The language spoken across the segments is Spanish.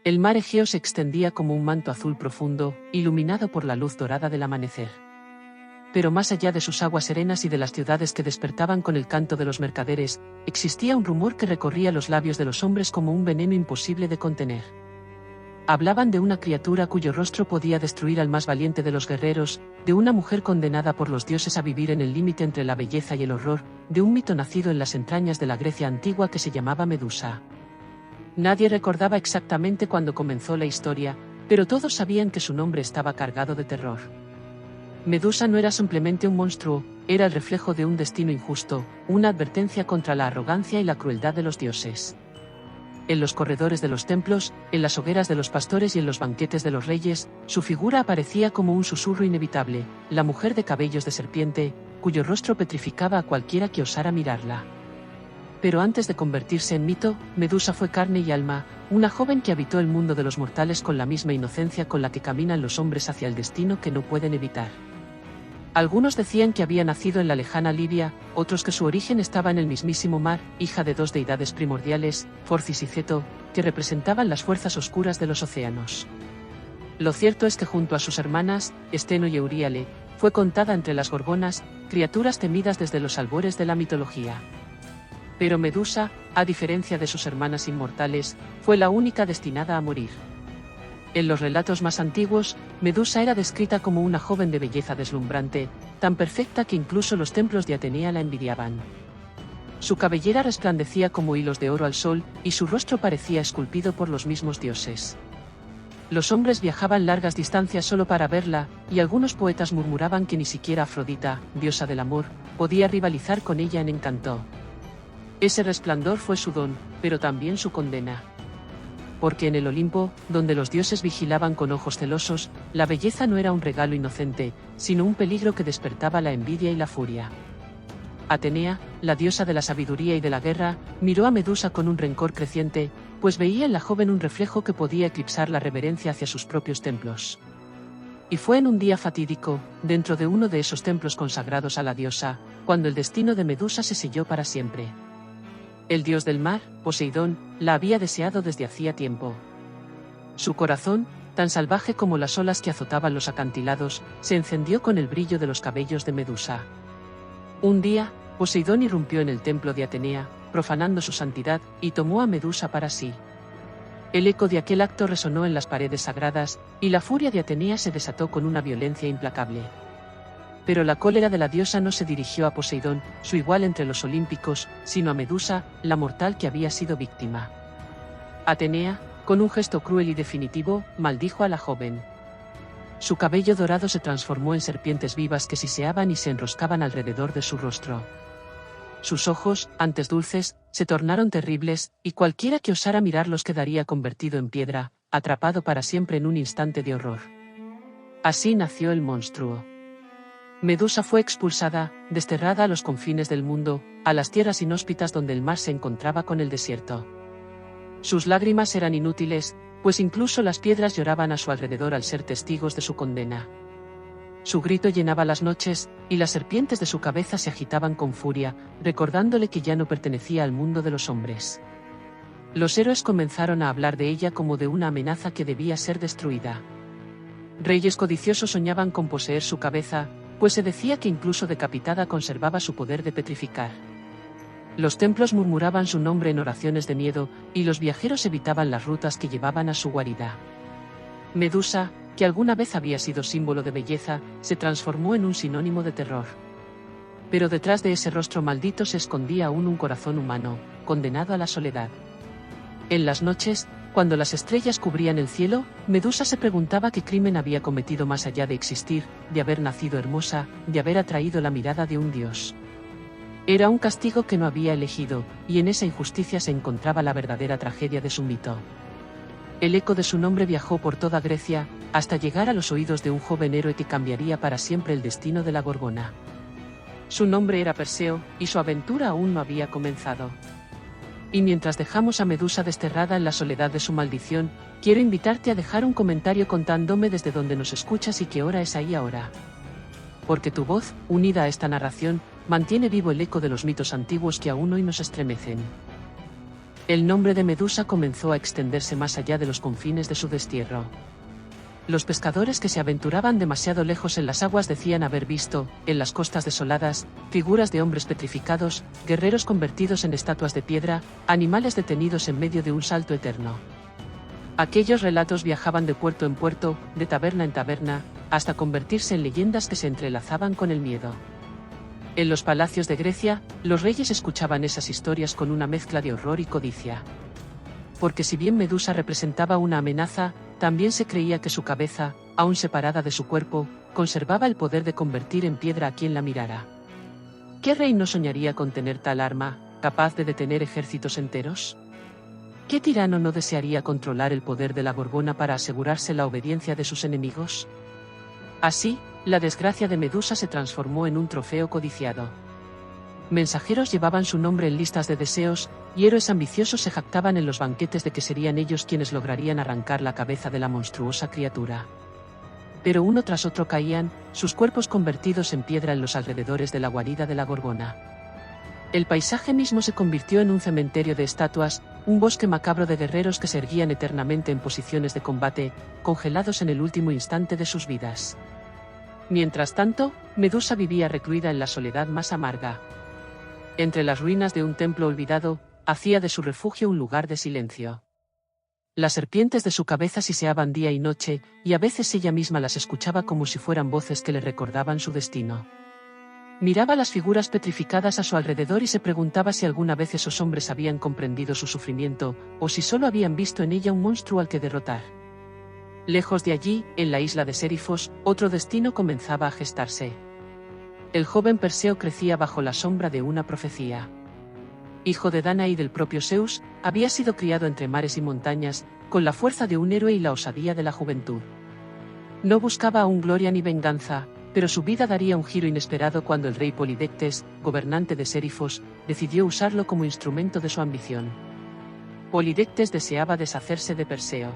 El mar Egeo se extendía como un manto azul profundo, iluminado por la luz dorada del amanecer. Pero más allá de sus aguas serenas y de las ciudades que despertaban con el canto de los mercaderes, existía un rumor que recorría los labios de los hombres como un veneno imposible de contener. Hablaban de una criatura cuyo rostro podía destruir al más valiente de los guerreros, de una mujer condenada por los dioses a vivir en el límite entre la belleza y el horror, de un mito nacido en las entrañas de la Grecia antigua que se llamaba Medusa. Nadie recordaba exactamente cuándo comenzó la historia, pero todos sabían que su nombre estaba cargado de terror. Medusa no era simplemente un monstruo, era el reflejo de un destino injusto, una advertencia contra la arrogancia y la crueldad de los dioses. En los corredores de los templos, en las hogueras de los pastores y en los banquetes de los reyes, su figura aparecía como un susurro inevitable, la mujer de cabellos de serpiente, cuyo rostro petrificaba a cualquiera que osara mirarla. Pero antes de convertirse en mito, Medusa fue carne y alma, una joven que habitó el mundo de los mortales con la misma inocencia con la que caminan los hombres hacia el destino que no pueden evitar. Algunos decían que había nacido en la lejana Libia, otros que su origen estaba en el mismísimo mar, hija de dos deidades primordiales, Forcis y Ceto, que representaban las fuerzas oscuras de los océanos. Lo cierto es que junto a sus hermanas, Esteno y Euríale, fue contada entre las gorgonas, criaturas temidas desde los albores de la mitología. Pero Medusa, a diferencia de sus hermanas inmortales, fue la única destinada a morir. En los relatos más antiguos, Medusa era descrita como una joven de belleza deslumbrante, tan perfecta que incluso los templos de Atenea la envidiaban. Su cabellera resplandecía como hilos de oro al sol, y su rostro parecía esculpido por los mismos dioses. Los hombres viajaban largas distancias solo para verla, y algunos poetas murmuraban que ni siquiera Afrodita, diosa del amor, podía rivalizar con ella en encanto. Ese resplandor fue su don, pero también su condena. Porque en el Olimpo, donde los dioses vigilaban con ojos celosos, la belleza no era un regalo inocente, sino un peligro que despertaba la envidia y la furia. Atenea, la diosa de la sabiduría y de la guerra, miró a Medusa con un rencor creciente, pues veía en la joven un reflejo que podía eclipsar la reverencia hacia sus propios templos. Y fue en un día fatídico, dentro de uno de esos templos consagrados a la diosa, cuando el destino de Medusa se selló para siempre. El dios del mar, Poseidón, la había deseado desde hacía tiempo. Su corazón, tan salvaje como las olas que azotaban los acantilados, se encendió con el brillo de los cabellos de Medusa. Un día, Poseidón irrumpió en el templo de Atenea, profanando su santidad, y tomó a Medusa para sí. El eco de aquel acto resonó en las paredes sagradas, y la furia de Atenea se desató con una violencia implacable. Pero la cólera de la diosa no se dirigió a Poseidón, su igual entre los olímpicos, sino a Medusa, la mortal que había sido víctima. Atenea, con un gesto cruel y definitivo, maldijo a la joven. Su cabello dorado se transformó en serpientes vivas que siseaban y se enroscaban alrededor de su rostro. Sus ojos, antes dulces, se tornaron terribles, y cualquiera que osara mirarlos quedaría convertido en piedra, atrapado para siempre en un instante de horror. Así nació el monstruo. Medusa fue expulsada, desterrada a los confines del mundo, a las tierras inhóspitas donde el mar se encontraba con el desierto. Sus lágrimas eran inútiles, pues incluso las piedras lloraban a su alrededor al ser testigos de su condena. Su grito llenaba las noches, y las serpientes de su cabeza se agitaban con furia, recordándole que ya no pertenecía al mundo de los hombres. Los héroes comenzaron a hablar de ella como de una amenaza que debía ser destruida. Reyes codiciosos soñaban con poseer su cabeza, pues se decía que incluso decapitada conservaba su poder de petrificar. Los templos murmuraban su nombre en oraciones de miedo, y los viajeros evitaban las rutas que llevaban a su guarida. Medusa, que alguna vez había sido símbolo de belleza, se transformó en un sinónimo de terror. Pero detrás de ese rostro maldito se escondía aún un corazón humano, condenado a la soledad. En las noches, cuando las estrellas cubrían el cielo, Medusa se preguntaba qué crimen había cometido más allá de existir, de haber nacido hermosa, de haber atraído la mirada de un dios. Era un castigo que no había elegido, y en esa injusticia se encontraba la verdadera tragedia de su mito. El eco de su nombre viajó por toda Grecia, hasta llegar a los oídos de un joven héroe que cambiaría para siempre el destino de la Gorgona. Su nombre era Perseo, y su aventura aún no había comenzado. Y mientras dejamos a Medusa desterrada en la soledad de su maldición, quiero invitarte a dejar un comentario contándome desde donde nos escuchas y qué hora es ahí ahora. Porque tu voz, unida a esta narración, mantiene vivo el eco de los mitos antiguos que aún hoy nos estremecen. El nombre de Medusa comenzó a extenderse más allá de los confines de su destierro. Los pescadores que se aventuraban demasiado lejos en las aguas decían haber visto, en las costas desoladas, figuras de hombres petrificados, guerreros convertidos en estatuas de piedra, animales detenidos en medio de un salto eterno. Aquellos relatos viajaban de puerto en puerto, de taberna en taberna, hasta convertirse en leyendas que se entrelazaban con el miedo. En los palacios de Grecia, los reyes escuchaban esas historias con una mezcla de horror y codicia. Porque si bien Medusa representaba una amenaza, también se creía que su cabeza, aún separada de su cuerpo, conservaba el poder de convertir en piedra a quien la mirara. ¿Qué rey no soñaría con tener tal arma, capaz de detener ejércitos enteros? ¿Qué tirano no desearía controlar el poder de la Gorgona para asegurarse la obediencia de sus enemigos? Así, la desgracia de Medusa se transformó en un trofeo codiciado. Mensajeros llevaban su nombre en listas de deseos, y héroes ambiciosos se jactaban en los banquetes de que serían ellos quienes lograrían arrancar la cabeza de la monstruosa criatura. Pero uno tras otro caían, sus cuerpos convertidos en piedra en los alrededores de la guarida de la Gorgona. El paisaje mismo se convirtió en un cementerio de estatuas, un bosque macabro de guerreros que se erguían eternamente en posiciones de combate, congelados en el último instante de sus vidas. Mientras tanto, Medusa vivía recluida en la soledad más amarga. Entre las ruinas de un templo olvidado, hacía de su refugio un lugar de silencio. Las serpientes de su cabeza siseaban día y noche, y a veces ella misma las escuchaba como si fueran voces que le recordaban su destino. Miraba las figuras petrificadas a su alrededor y se preguntaba si alguna vez esos hombres habían comprendido su sufrimiento, o si solo habían visto en ella un monstruo al que derrotar. Lejos de allí, en la isla de Sérifos, otro destino comenzaba a gestarse. El joven Perseo crecía bajo la sombra de una profecía. Hijo de Dana y del propio Zeus, había sido criado entre mares y montañas, con la fuerza de un héroe y la osadía de la juventud. No buscaba aún gloria ni venganza, pero su vida daría un giro inesperado cuando el rey Polidectes, gobernante de Sérifos, decidió usarlo como instrumento de su ambición. Polidectes deseaba deshacerse de Perseo.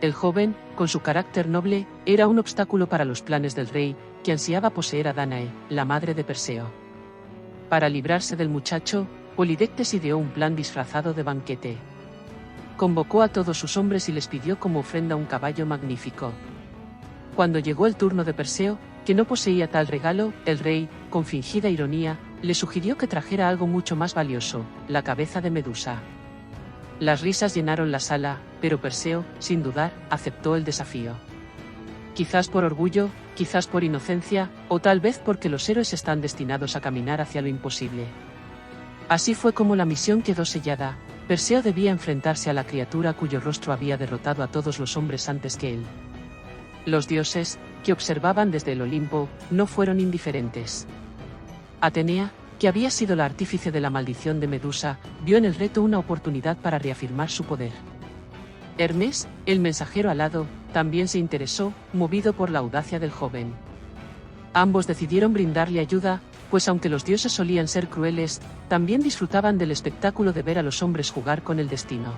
El joven, con su carácter noble, era un obstáculo para los planes del rey, que ansiaba poseer a Danae, la madre de Perseo. Para librarse del muchacho, Polidectes ideó un plan disfrazado de banquete. Convocó a todos sus hombres y les pidió como ofrenda un caballo magnífico. Cuando llegó el turno de Perseo, que no poseía tal regalo, el rey, con fingida ironía, le sugirió que trajera algo mucho más valioso, la cabeza de Medusa. Las risas llenaron la sala, pero Perseo, sin dudar, aceptó el desafío. Quizás por orgullo, quizás por inocencia, o tal vez porque los héroes están destinados a caminar hacia lo imposible. Así fue como la misión quedó sellada. Perseo debía enfrentarse a la criatura cuyo rostro había derrotado a todos los hombres antes que él. Los dioses, que observaban desde el Olimpo, no fueron indiferentes. Atenea, que había sido la artífice de la maldición de Medusa, vio en el reto una oportunidad para reafirmar su poder. Hermes, el mensajero alado, también se interesó, movido por la audacia del joven. Ambos decidieron brindarle ayuda, pues aunque los dioses solían ser crueles, también disfrutaban del espectáculo de ver a los hombres jugar con el destino.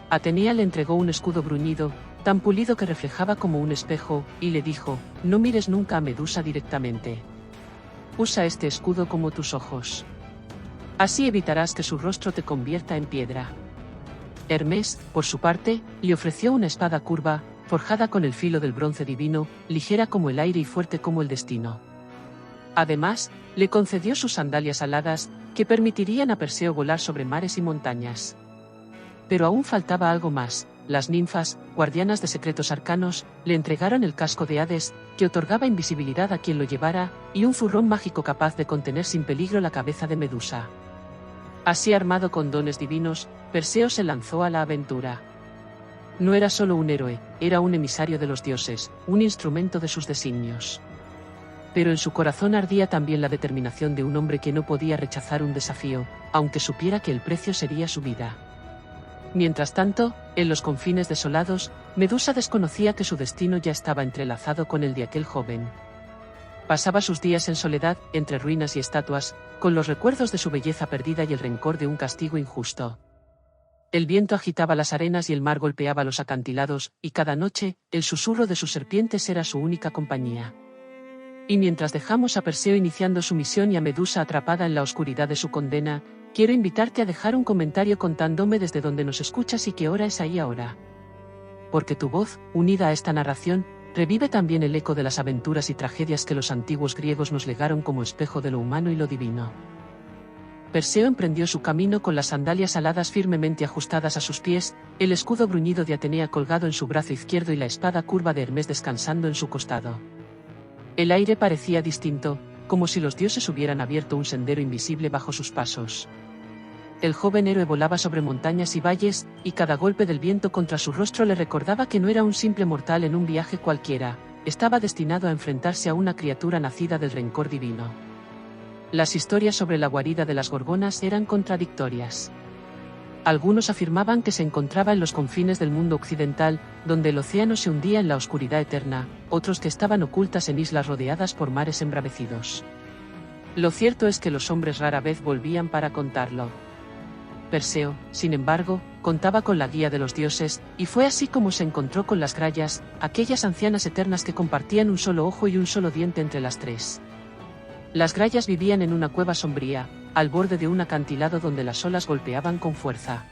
Atenea le entregó un escudo bruñido, tan pulido que reflejaba como un espejo, y le dijo: no mires nunca a Medusa directamente. Usa este escudo como tus ojos. Así evitarás que su rostro te convierta en piedra. Hermes, por su parte, le ofreció una espada curva, forjada con el filo del bronce divino, ligera como el aire y fuerte como el destino. Además, le concedió sus sandalias aladas, que permitirían a Perseo volar sobre mares y montañas. Pero aún faltaba algo más. Las ninfas, guardianas de secretos arcanos, le entregaron el casco de Hades, que otorgaba invisibilidad a quien lo llevara, y un zurrón mágico capaz de contener sin peligro la cabeza de Medusa. Así, armado con dones divinos, Perseo se lanzó a la aventura. No era solo un héroe, era un emisario de los dioses, un instrumento de sus designios. Pero en su corazón ardía también la determinación de un hombre que no podía rechazar un desafío, aunque supiera que el precio sería su vida. Mientras tanto, en los confines desolados, Medusa desconocía que su destino ya estaba entrelazado con el de aquel joven. Pasaba sus días en soledad, entre ruinas y estatuas, con los recuerdos de su belleza perdida y el rencor de un castigo injusto. El viento agitaba las arenas y el mar golpeaba los acantilados, y cada noche, el susurro de sus serpientes era su única compañía. Y mientras dejamos a Perseo iniciando su misión y a Medusa atrapada en la oscuridad de su condena, quiero invitarte a dejar un comentario contándome desde donde nos escuchas y qué hora es ahí ahora. Porque tu voz, unida a esta narración, revive también el eco de las aventuras y tragedias que los antiguos griegos nos legaron como espejo de lo humano y lo divino. Perseo emprendió su camino con las sandalias aladas firmemente ajustadas a sus pies, el escudo bruñido de Atenea colgado en su brazo izquierdo y la espada curva de Hermes descansando en su costado. El aire parecía distinto, como si los dioses hubieran abierto un sendero invisible bajo sus pasos. El joven héroe volaba sobre montañas y valles, y cada golpe del viento contra su rostro le recordaba que no era un simple mortal en un viaje cualquiera, estaba destinado a enfrentarse a una criatura nacida del rencor divino. Las historias sobre la guarida de las gorgonas eran contradictorias. Algunos afirmaban que se encontraba en los confines del mundo occidental, donde el océano se hundía en la oscuridad eterna, otros que estaban ocultas en islas rodeadas por mares embravecidos. Lo cierto es que los hombres rara vez volvían para contarlo. Perseo, sin embargo, contaba con la guía de los dioses, y fue así como se encontró con las grayas, aquellas ancianas eternas que compartían un solo ojo y un solo diente entre las tres. Las grayas vivían en una cueva sombría, al borde de un acantilado donde las olas golpeaban con fuerza.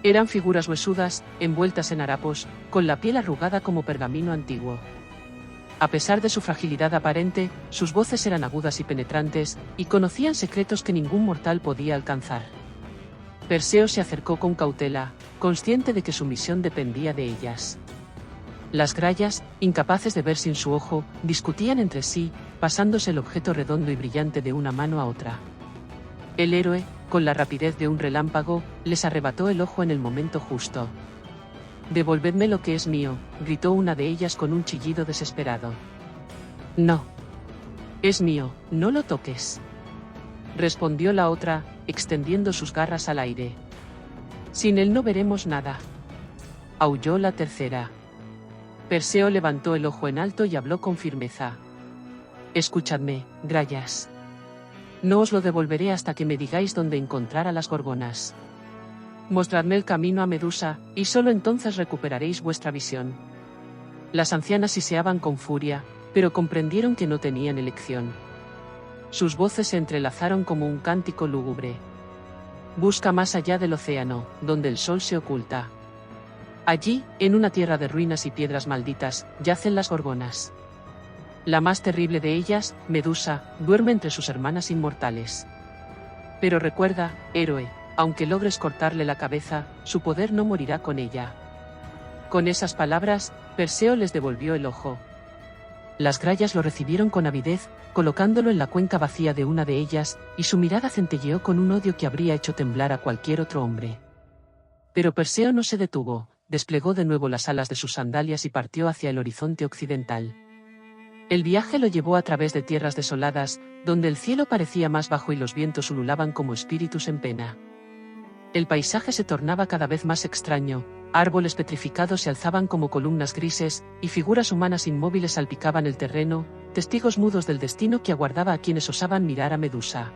Eran figuras huesudas, envueltas en harapos, con la piel arrugada como pergamino antiguo. A pesar de su fragilidad aparente, sus voces eran agudas y penetrantes, y conocían secretos que ningún mortal podía alcanzar. Perseo se acercó con cautela, consciente de que su misión dependía de ellas. Las grayas, incapaces de ver sin su ojo, discutían entre sí, pasándose el objeto redondo y brillante de una mano a otra. El héroe, con la rapidez de un relámpago, les arrebató el ojo en el momento justo. «Devolvedme lo que es mío», gritó una de ellas con un chillido desesperado. «No. Es mío, no lo toques», respondió la otra, extendiendo sus garras al aire. «Sin él no veremos nada», aulló la tercera. Perseo levantó el ojo en alto y habló con firmeza. «Escuchadme, grayas. No os lo devolveré hasta que me digáis dónde encontrar a las gorgonas. Mostradme el camino a Medusa, y solo entonces recuperaréis vuestra visión». Las ancianas siseaban con furia, pero comprendieron que no tenían elección. Sus voces se entrelazaron como un cántico lúgubre. «Busca más allá del océano, donde el sol se oculta. Allí, en una tierra de ruinas y piedras malditas, yacen las gorgonas. La más terrible de ellas, Medusa, duerme entre sus hermanas inmortales. Pero recuerda, héroe, aunque logres cortarle la cabeza, su poder no morirá con ella». Con esas palabras, Perseo les devolvió el ojo. Las grayas lo recibieron con avidez, colocándolo en la cuenca vacía de una de ellas, y su mirada centelleó con un odio que habría hecho temblar a cualquier otro hombre. Pero Perseo no se detuvo, desplegó de nuevo las alas de sus sandalias y partió hacia el horizonte occidental. El viaje lo llevó a través de tierras desoladas, donde el cielo parecía más bajo y los vientos ululaban como espíritus en pena. El paisaje se tornaba cada vez más extraño, árboles petrificados se alzaban como columnas grises, y figuras humanas inmóviles salpicaban el terreno, testigos mudos del destino que aguardaba a quienes osaban mirar a Medusa.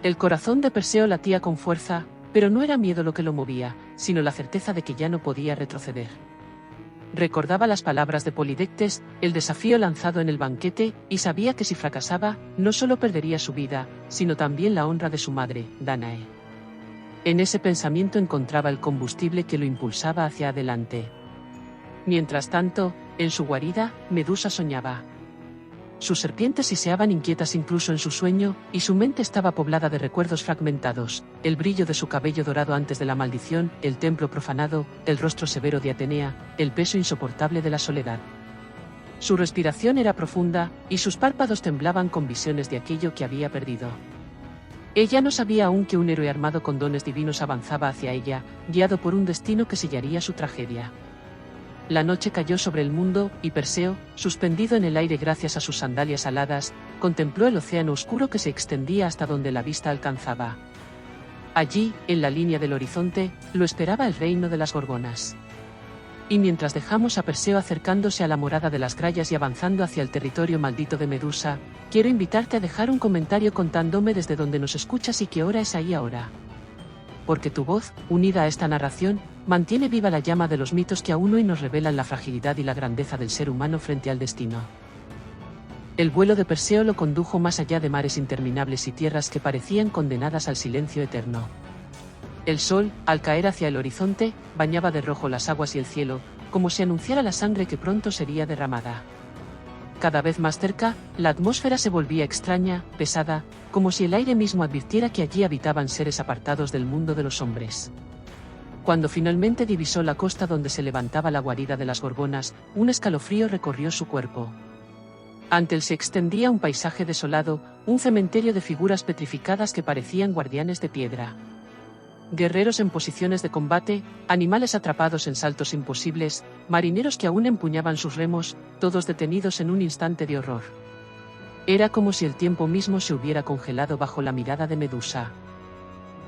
El corazón de Perseo latía con fuerza, pero no era miedo lo que lo movía, sino la certeza de que ya no podía retroceder. Recordaba las palabras de Polidectes, el desafío lanzado en el banquete, y sabía que si fracasaba, no solo perdería su vida, sino también la honra de su madre, Dánae. En ese pensamiento encontraba el combustible que lo impulsaba hacia adelante. Mientras tanto, en su guarida, Medusa soñaba. Sus serpientes siseaban inquietas incluso en su sueño, y su mente estaba poblada de recuerdos fragmentados, el brillo de su cabello dorado antes de la maldición, el templo profanado, el rostro severo de Atenea, el peso insoportable de la soledad. Su respiración era profunda, y sus párpados temblaban con visiones de aquello que había perdido. Ella no sabía aún que un héroe armado con dones divinos avanzaba hacia ella, guiado por un destino que sellaría su tragedia. La noche cayó sobre el mundo, y Perseo, suspendido en el aire gracias a sus sandalias aladas, contempló el océano oscuro que se extendía hasta donde la vista alcanzaba. Allí, en la línea del horizonte, lo esperaba el reino de las gorgonas. Y mientras dejamos a Perseo acercándose a la morada de las grayas y avanzando hacia el territorio maldito de Medusa, quiero invitarte a dejar un comentario contándome desde donde nos escuchas y qué hora es ahí ahora. Porque tu voz, unida a esta narración, mantiene viva la llama de los mitos que aún hoy nos revelan la fragilidad y la grandeza del ser humano frente al destino. El vuelo de Perseo lo condujo más allá de mares interminables y tierras que parecían condenadas al silencio eterno. El sol, al caer hacia el horizonte, bañaba de rojo las aguas y el cielo, como si anunciara la sangre que pronto sería derramada. Cada vez más cerca, la atmósfera se volvía extraña, pesada, como si el aire mismo advirtiera que allí habitaban seres apartados del mundo de los hombres. Cuando finalmente divisó la costa donde se levantaba la guarida de las gorgonas, un escalofrío recorrió su cuerpo. Ante él se extendía un paisaje desolado, un cementerio de figuras petrificadas que parecían guardianes de piedra. Guerreros en posiciones de combate, animales atrapados en saltos imposibles, marineros que aún empuñaban sus remos, todos detenidos en un instante de horror. Era como si el tiempo mismo se hubiera congelado bajo la mirada de Medusa.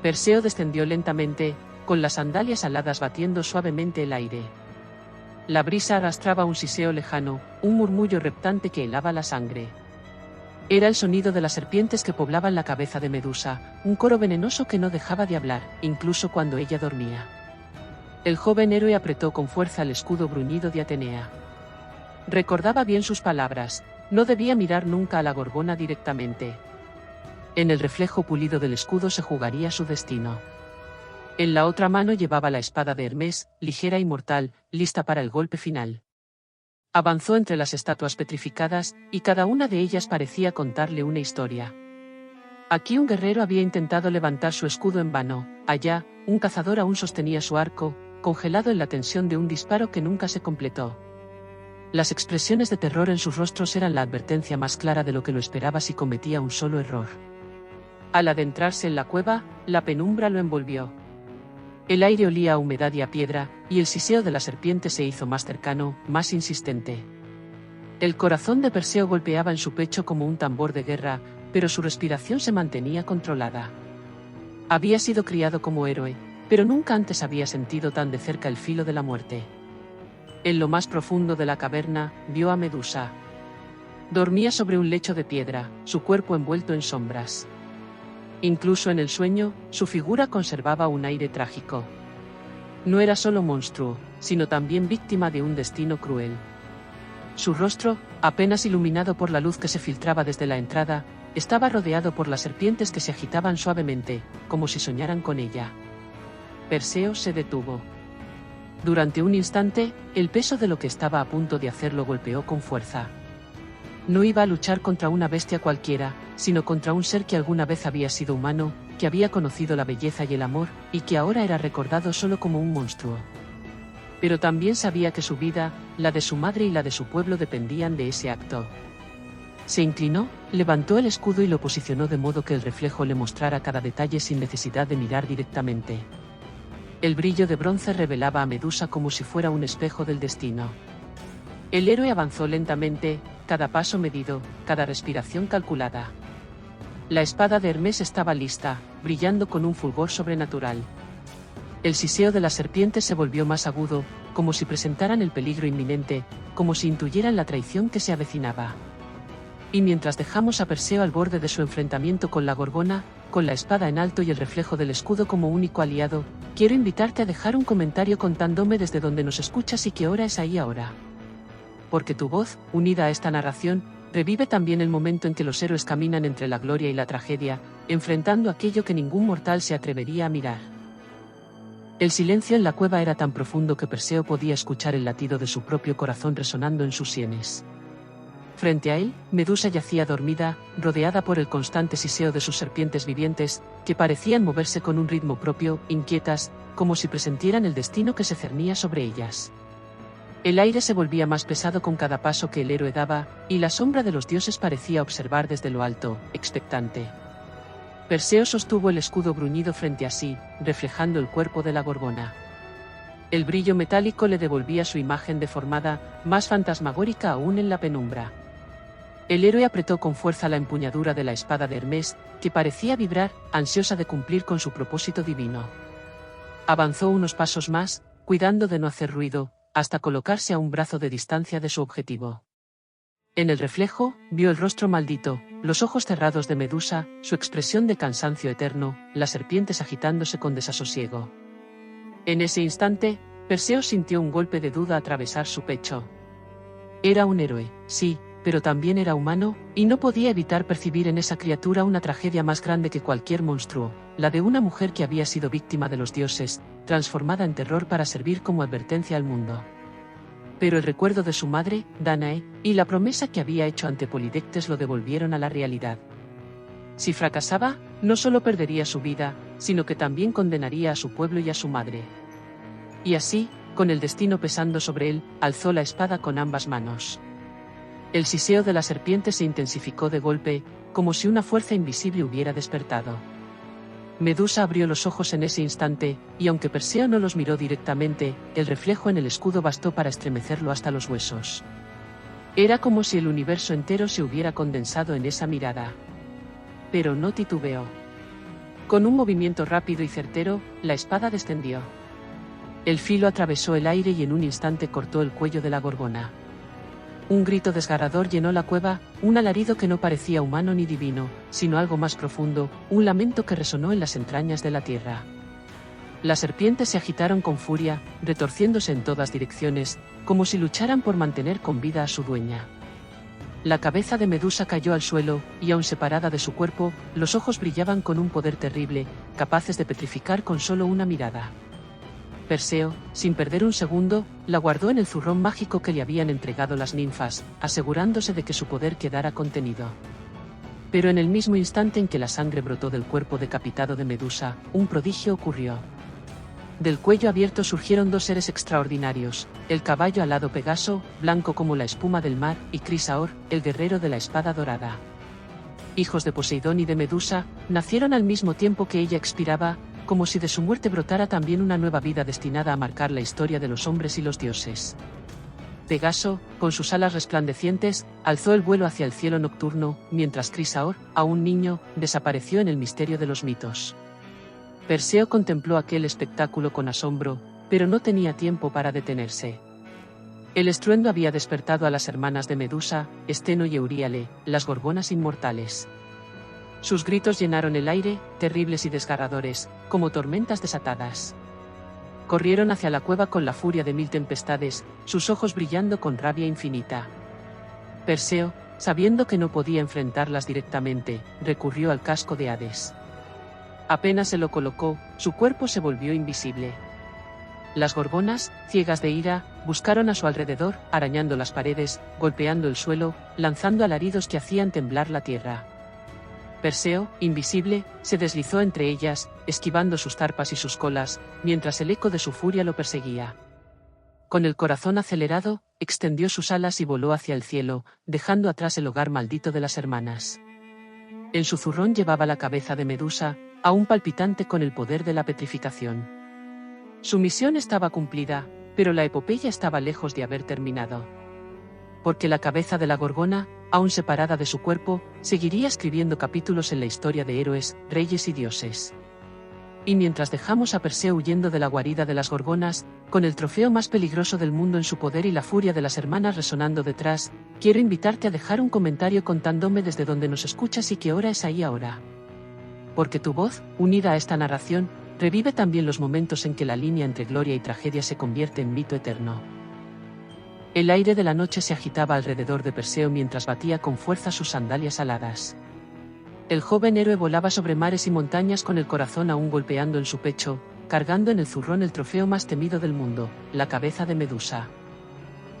Perseo descendió lentamente, con las sandalias aladas batiendo suavemente el aire. La brisa arrastraba un siseo lejano, un murmullo reptante que helaba la sangre. Era el sonido de las serpientes que poblaban la cabeza de Medusa, un coro venenoso que no dejaba de hablar, incluso cuando ella dormía. El joven héroe apretó con fuerza el escudo bruñido de Atenea. Recordaba bien sus palabras, no debía mirar nunca a la gorgona directamente. En el reflejo pulido del escudo se jugaría su destino. En la otra mano llevaba la espada de Hermes, ligera y mortal, lista para el golpe final. Avanzó entre las estatuas petrificadas, y cada una de ellas parecía contarle una historia. Aquí un guerrero había intentado levantar su escudo en vano, allá, un cazador aún sostenía su arco, congelado en la tensión de un disparo que nunca se completó. Las expresiones de terror en sus rostros eran la advertencia más clara de lo que lo esperaba si cometía un solo error. Al adentrarse en la cueva, la penumbra lo envolvió. El aire olía a humedad y a piedra, y el siseo de la serpiente se hizo más cercano, más insistente. El corazón de Perseo golpeaba en su pecho como un tambor de guerra, pero su respiración se mantenía controlada. Había sido criado como héroe, pero nunca antes había sentido tan de cerca el filo de la muerte. En lo más profundo de la caverna, vio a Medusa. Dormía sobre un lecho de piedra, su cuerpo envuelto en sombras. Incluso en el sueño, su figura conservaba un aire trágico. No era solo monstruo, sino también víctima de un destino cruel. Su rostro, apenas iluminado por la luz que se filtraba desde la entrada, estaba rodeado por las serpientes que se agitaban suavemente, como si soñaran con ella. Perseo se detuvo. Durante un instante, el peso de lo que estaba a punto de hacer lo golpeó con fuerza. No iba a luchar contra una bestia cualquiera, sino contra un ser que alguna vez había sido humano, que había conocido la belleza y el amor, y que ahora era recordado solo como un monstruo. Pero también sabía que su vida, la de su madre y la de su pueblo dependían de ese acto. Se inclinó, levantó el escudo y lo posicionó de modo que el reflejo le mostrara cada detalle sin necesidad de mirar directamente. El brillo de bronce revelaba a Medusa como si fuera un espejo del destino. El héroe avanzó lentamente, cada paso medido, cada respiración calculada. La espada de Hermes estaba lista, brillando con un fulgor sobrenatural. El siseo de las serpientes se volvió más agudo, como si presentaran el peligro inminente, como si intuyeran la traición que se avecinaba. Y mientras dejamos a Perseo al borde de su enfrentamiento con la gorgona, con la espada en alto y el reflejo del escudo como único aliado, quiero invitarte a dejar un comentario contándome desde donde nos escuchas y qué hora es ahí ahora. Porque tu voz, unida a esta narración, revive también el momento en que los héroes caminan entre la gloria y la tragedia, enfrentando aquello que ningún mortal se atrevería a mirar. El silencio en la cueva era tan profundo que Perseo podía escuchar el latido de su propio corazón resonando en sus sienes. Frente a él, Medusa yacía dormida, rodeada por el constante siseo de sus serpientes vivientes, que parecían moverse con un ritmo propio, inquietas, como si presentieran el destino que se cernía sobre ellas. El aire se volvía más pesado con cada paso que el héroe daba, y la sombra de los dioses parecía observar desde lo alto, expectante. Perseo sostuvo el escudo bruñido frente a sí, reflejando el cuerpo de la gorgona. El brillo metálico le devolvía su imagen deformada, más fantasmagórica aún en la penumbra. El héroe apretó con fuerza la empuñadura de la espada de Hermes, que parecía vibrar, ansiosa de cumplir con su propósito divino. Avanzó unos pasos más, cuidando de no hacer ruido, hasta colocarse a un brazo de distancia de su objetivo. En el reflejo, vio el rostro maldito, los ojos cerrados de Medusa, su expresión de cansancio eterno, las serpientes agitándose con desasosiego. En ese instante, Perseo sintió un golpe de duda atravesar su pecho. Era un héroe, sí, pero también era humano, y no podía evitar percibir en esa criatura una tragedia más grande que cualquier monstruo, la de una mujer que había sido víctima de los dioses, transformada en terror para servir como advertencia al mundo. Pero el recuerdo de su madre, Danae, y la promesa que había hecho ante Polidectes lo devolvieron a la realidad. Si fracasaba, no solo perdería su vida, sino que también condenaría a su pueblo y a su madre. Y así, con el destino pesando sobre él, alzó la espada con ambas manos. El siseo de la serpiente se intensificó de golpe, como si una fuerza invisible hubiera despertado. Medusa abrió los ojos en ese instante, y aunque Perseo no los miró directamente, el reflejo en el escudo bastó para estremecerlo hasta los huesos. Era como si el universo entero se hubiera condensado en esa mirada. Pero no titubeó. Con un movimiento rápido y certero, la espada descendió. El filo atravesó el aire y en un instante cortó el cuello de la gorgona. Un grito desgarrador llenó la cueva, un alarido que no parecía humano ni divino, sino algo más profundo, un lamento que resonó en las entrañas de la tierra. Las serpientes se agitaron con furia, retorciéndose en todas direcciones, como si lucharan por mantener con vida a su dueña. La cabeza de Medusa cayó al suelo, y aún separada de su cuerpo, los ojos brillaban con un poder terrible, capaces de petrificar con solo una mirada. Perseo, sin perder un segundo, la guardó en el zurrón mágico que le habían entregado las ninfas, asegurándose de que su poder quedara contenido. Pero en el mismo instante en que la sangre brotó del cuerpo decapitado de Medusa, un prodigio ocurrió. Del cuello abierto surgieron dos seres extraordinarios, el caballo alado Pegaso, blanco como la espuma del mar, y Crisaor, el guerrero de la espada dorada. Hijos de Poseidón y de Medusa, nacieron al mismo tiempo que ella expiraba, como si de su muerte brotara también una nueva vida destinada a marcar la historia de los hombres y los dioses. Pegaso, con sus alas resplandecientes, alzó el vuelo hacia el cielo nocturno, mientras Crisaor, aún niño, desapareció en el misterio de los mitos. Perseo contempló aquel espectáculo con asombro, pero no tenía tiempo para detenerse. El estruendo había despertado a las hermanas de Medusa, Esteno y Euríale, las gorgonas inmortales. Sus gritos llenaron el aire, terribles y desgarradores, como tormentas desatadas. Corrieron hacia la cueva con la furia de 1000 tempestades, sus ojos brillando con rabia infinita. Perseo, sabiendo que no podía enfrentarlas directamente, recurrió al casco de Hades. Apenas se lo colocó, su cuerpo se volvió invisible. Las gorgonas, ciegas de ira, buscaron a su alrededor, arañando las paredes, golpeando el suelo, lanzando alaridos que hacían temblar la tierra. Perseo, invisible, se deslizó entre ellas, esquivando sus zarpas y sus colas, mientras el eco de su furia lo perseguía. Con el corazón acelerado, extendió sus alas y voló hacia el cielo, dejando atrás el hogar maldito de las hermanas. En su zurrón llevaba la cabeza de Medusa, aún palpitante con el poder de la petrificación. Su misión estaba cumplida, pero la epopeya estaba lejos de haber terminado. Porque la cabeza de la gorgona, aún separada de su cuerpo, seguiría escribiendo capítulos en la historia de héroes, reyes y dioses. Y mientras dejamos a Perseo huyendo de la guarida de las gorgonas, con el trofeo más peligroso del mundo en su poder y la furia de las hermanas resonando detrás, quiero invitarte a dejar un comentario contándome desde donde nos escuchas y qué hora es ahí ahora. Porque tu voz, unida a esta narración, revive también los momentos en que la línea entre gloria y tragedia se convierte en mito eterno. El aire de la noche se agitaba alrededor de Perseo mientras batía con fuerza sus sandalias aladas. El joven héroe volaba sobre mares y montañas con el corazón aún golpeando en su pecho, cargando en el zurrón el trofeo más temido del mundo, la cabeza de Medusa.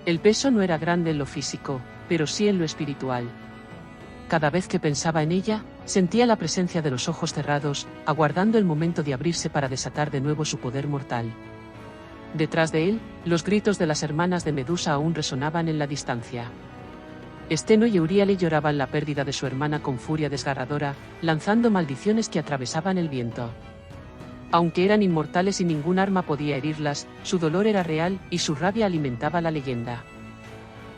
El peso no era grande en lo físico, pero sí en lo espiritual. Cada vez que pensaba en ella, sentía la presencia de los ojos cerrados, aguardando el momento de abrirse para desatar de nuevo su poder mortal. Detrás de él, los gritos de las hermanas de Medusa aún resonaban en la distancia. Esteno y Euríale lloraban la pérdida de su hermana con furia desgarradora, lanzando maldiciones que atravesaban el viento. Aunque eran inmortales y ningún arma podía herirlas, su dolor era real y su rabia alimentaba la leyenda.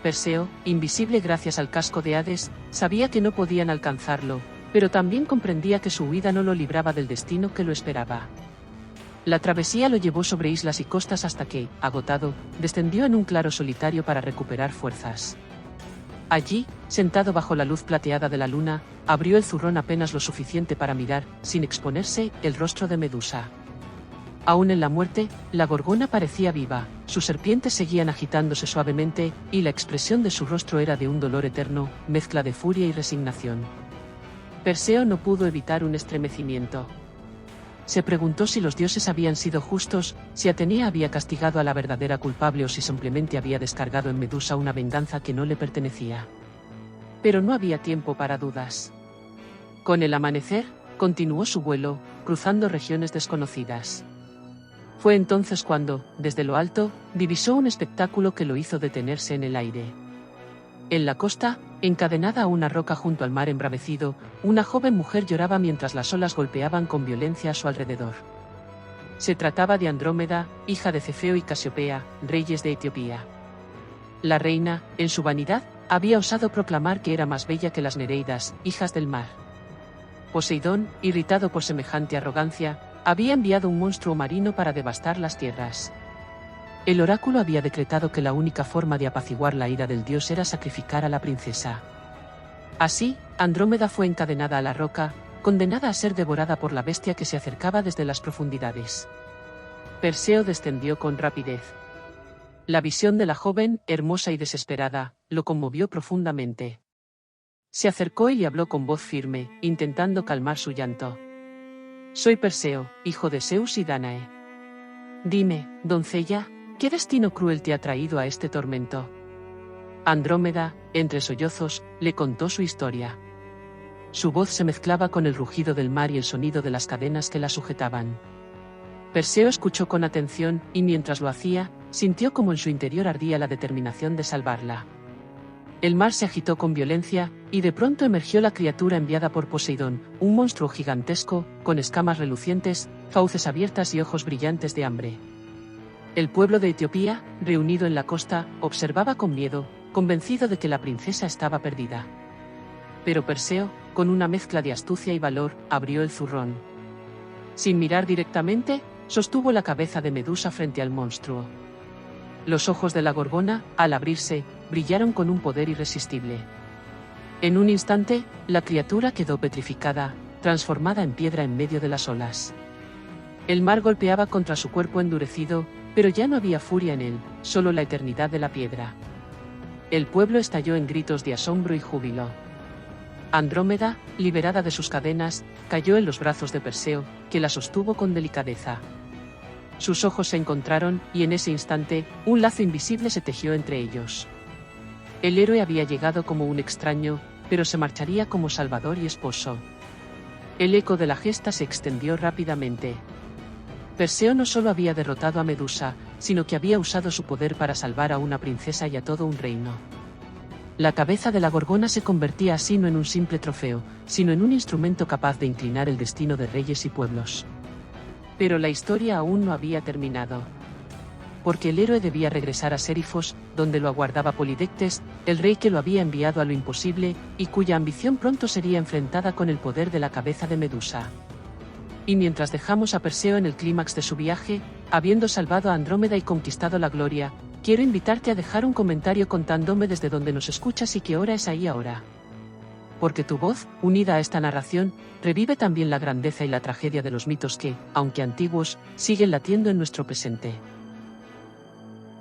Perseo, invisible gracias al casco de Hades, sabía que no podían alcanzarlo, pero también comprendía que su huida no lo libraba del destino que lo esperaba. La travesía lo llevó sobre islas y costas hasta que, agotado, descendió en un claro solitario para recuperar fuerzas. Allí, sentado bajo la luz plateada de la luna, abrió el zurrón apenas lo suficiente para mirar, sin exponerse, el rostro de Medusa. Aún en la muerte, la gorgona parecía viva, sus serpientes seguían agitándose suavemente, y la expresión de su rostro era de un dolor eterno, mezcla de furia y resignación. Perseo no pudo evitar un estremecimiento. Se preguntó si los dioses habían sido justos, si Atenea había castigado a la verdadera culpable o si simplemente había descargado en Medusa una venganza que no le pertenecía. Pero no había tiempo para dudas. Con el amanecer, continuó su vuelo, cruzando regiones desconocidas. Fue entonces cuando, desde lo alto, divisó un espectáculo que lo hizo detenerse en el aire. En la costa, encadenada a una roca junto al mar embravecido, una joven mujer lloraba mientras las olas golpeaban con violencia a su alrededor. Se trataba de Andrómeda, hija de Cefeo y Casiopea, reyes de Etiopía. La reina, en su vanidad, había osado proclamar que era más bella que las Nereidas, hijas del mar. Poseidón, irritado por semejante arrogancia, había enviado un monstruo marino para devastar las tierras. El oráculo había decretado que la única forma de apaciguar la ira del dios era sacrificar a la princesa. Así, Andrómeda fue encadenada a la roca, condenada a ser devorada por la bestia que se acercaba desde las profundidades. Perseo descendió con rapidez. La visión de la joven, hermosa y desesperada, lo conmovió profundamente. Se acercó y le habló con voz firme, intentando calmar su llanto. «Soy Perseo, hijo de Zeus y Dánae. Dime, doncella, ¿qué destino cruel te ha traído a este tormento?» Andrómeda, entre sollozos, le contó su historia. Su voz se mezclaba con el rugido del mar y el sonido de las cadenas que la sujetaban. Perseo escuchó con atención, y mientras lo hacía, sintió como en su interior ardía la determinación de salvarla. El mar se agitó con violencia, y de pronto emergió la criatura enviada por Poseidón, un monstruo gigantesco, con escamas relucientes, fauces abiertas y ojos brillantes de hambre. El pueblo de Etiopía, reunido en la costa, observaba con miedo, convencido de que la princesa estaba perdida. Pero Perseo, con una mezcla de astucia y valor, abrió el zurrón. Sin mirar directamente, sostuvo la cabeza de Medusa frente al monstruo. Los ojos de la gorgona, al abrirse, brillaron con un poder irresistible. En un instante, la criatura quedó petrificada, transformada en piedra en medio de las olas. El mar golpeaba contra su cuerpo endurecido, pero ya no había furia en él, solo la eternidad de la piedra. El pueblo estalló en gritos de asombro y júbilo. Andrómeda, liberada de sus cadenas, cayó en los brazos de Perseo, que la sostuvo con delicadeza. Sus ojos se encontraron, y en ese instante, un lazo invisible se tejió entre ellos. El héroe había llegado como un extraño, pero se marcharía como salvador y esposo. El eco de la gesta se extendió rápidamente. Perseo no solo había derrotado a Medusa, sino que había usado su poder para salvar a una princesa y a todo un reino. La cabeza de la gorgona se convertía así no en un simple trofeo, sino en un instrumento capaz de inclinar el destino de reyes y pueblos. Pero la historia aún no había terminado. Porque el héroe debía regresar a Sérifos, donde lo aguardaba Polidectes, el rey que lo había enviado a lo imposible, y cuya ambición pronto sería enfrentada con el poder de la cabeza de Medusa. Y mientras dejamos a Perseo en el clímax de su viaje, habiendo salvado a Andrómeda y conquistado la gloria, quiero invitarte a dejar un comentario contándome desde donde nos escuchas y qué hora es ahí ahora. Porque tu voz, unida a esta narración, revive también la grandeza y la tragedia de los mitos que, aunque antiguos, siguen latiendo en nuestro presente.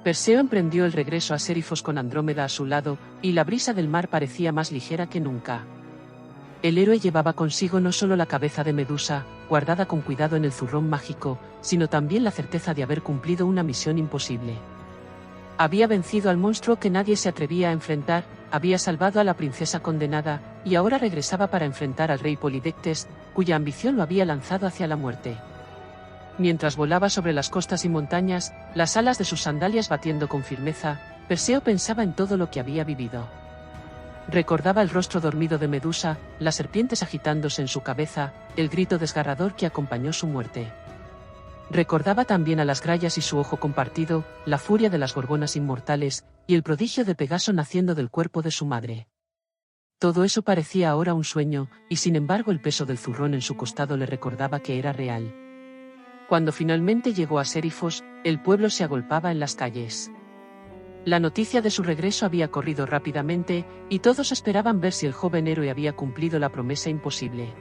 Perseo emprendió el regreso a Sérifos con Andrómeda a su lado, y la brisa del mar parecía más ligera que nunca. El héroe llevaba consigo no solo la cabeza de Medusa, guardada con cuidado en el zurrón mágico, sino también la certeza de haber cumplido una misión imposible. Había vencido al monstruo que nadie se atrevía a enfrentar, había salvado a la princesa condenada, y ahora regresaba para enfrentar al rey Polidectes, cuya ambición lo había lanzado hacia la muerte. Mientras volaba sobre las costas y montañas, las alas de sus sandalias batiendo con firmeza, Perseo pensaba en todo lo que había vivido. Recordaba el rostro dormido de Medusa, las serpientes agitándose en su cabeza, el grito desgarrador que acompañó su muerte. Recordaba también a las grallas y su ojo compartido, la furia de las gorgonas inmortales, y el prodigio de Pegaso naciendo del cuerpo de su madre. Todo eso parecía ahora un sueño, y sin embargo el peso del zurrón en su costado le recordaba que era real. Cuando finalmente llegó a Sérifos, el pueblo se agolpaba en las calles. La noticia de su regreso había corrido rápidamente, y todos esperaban ver si el joven héroe había cumplido la promesa imposible.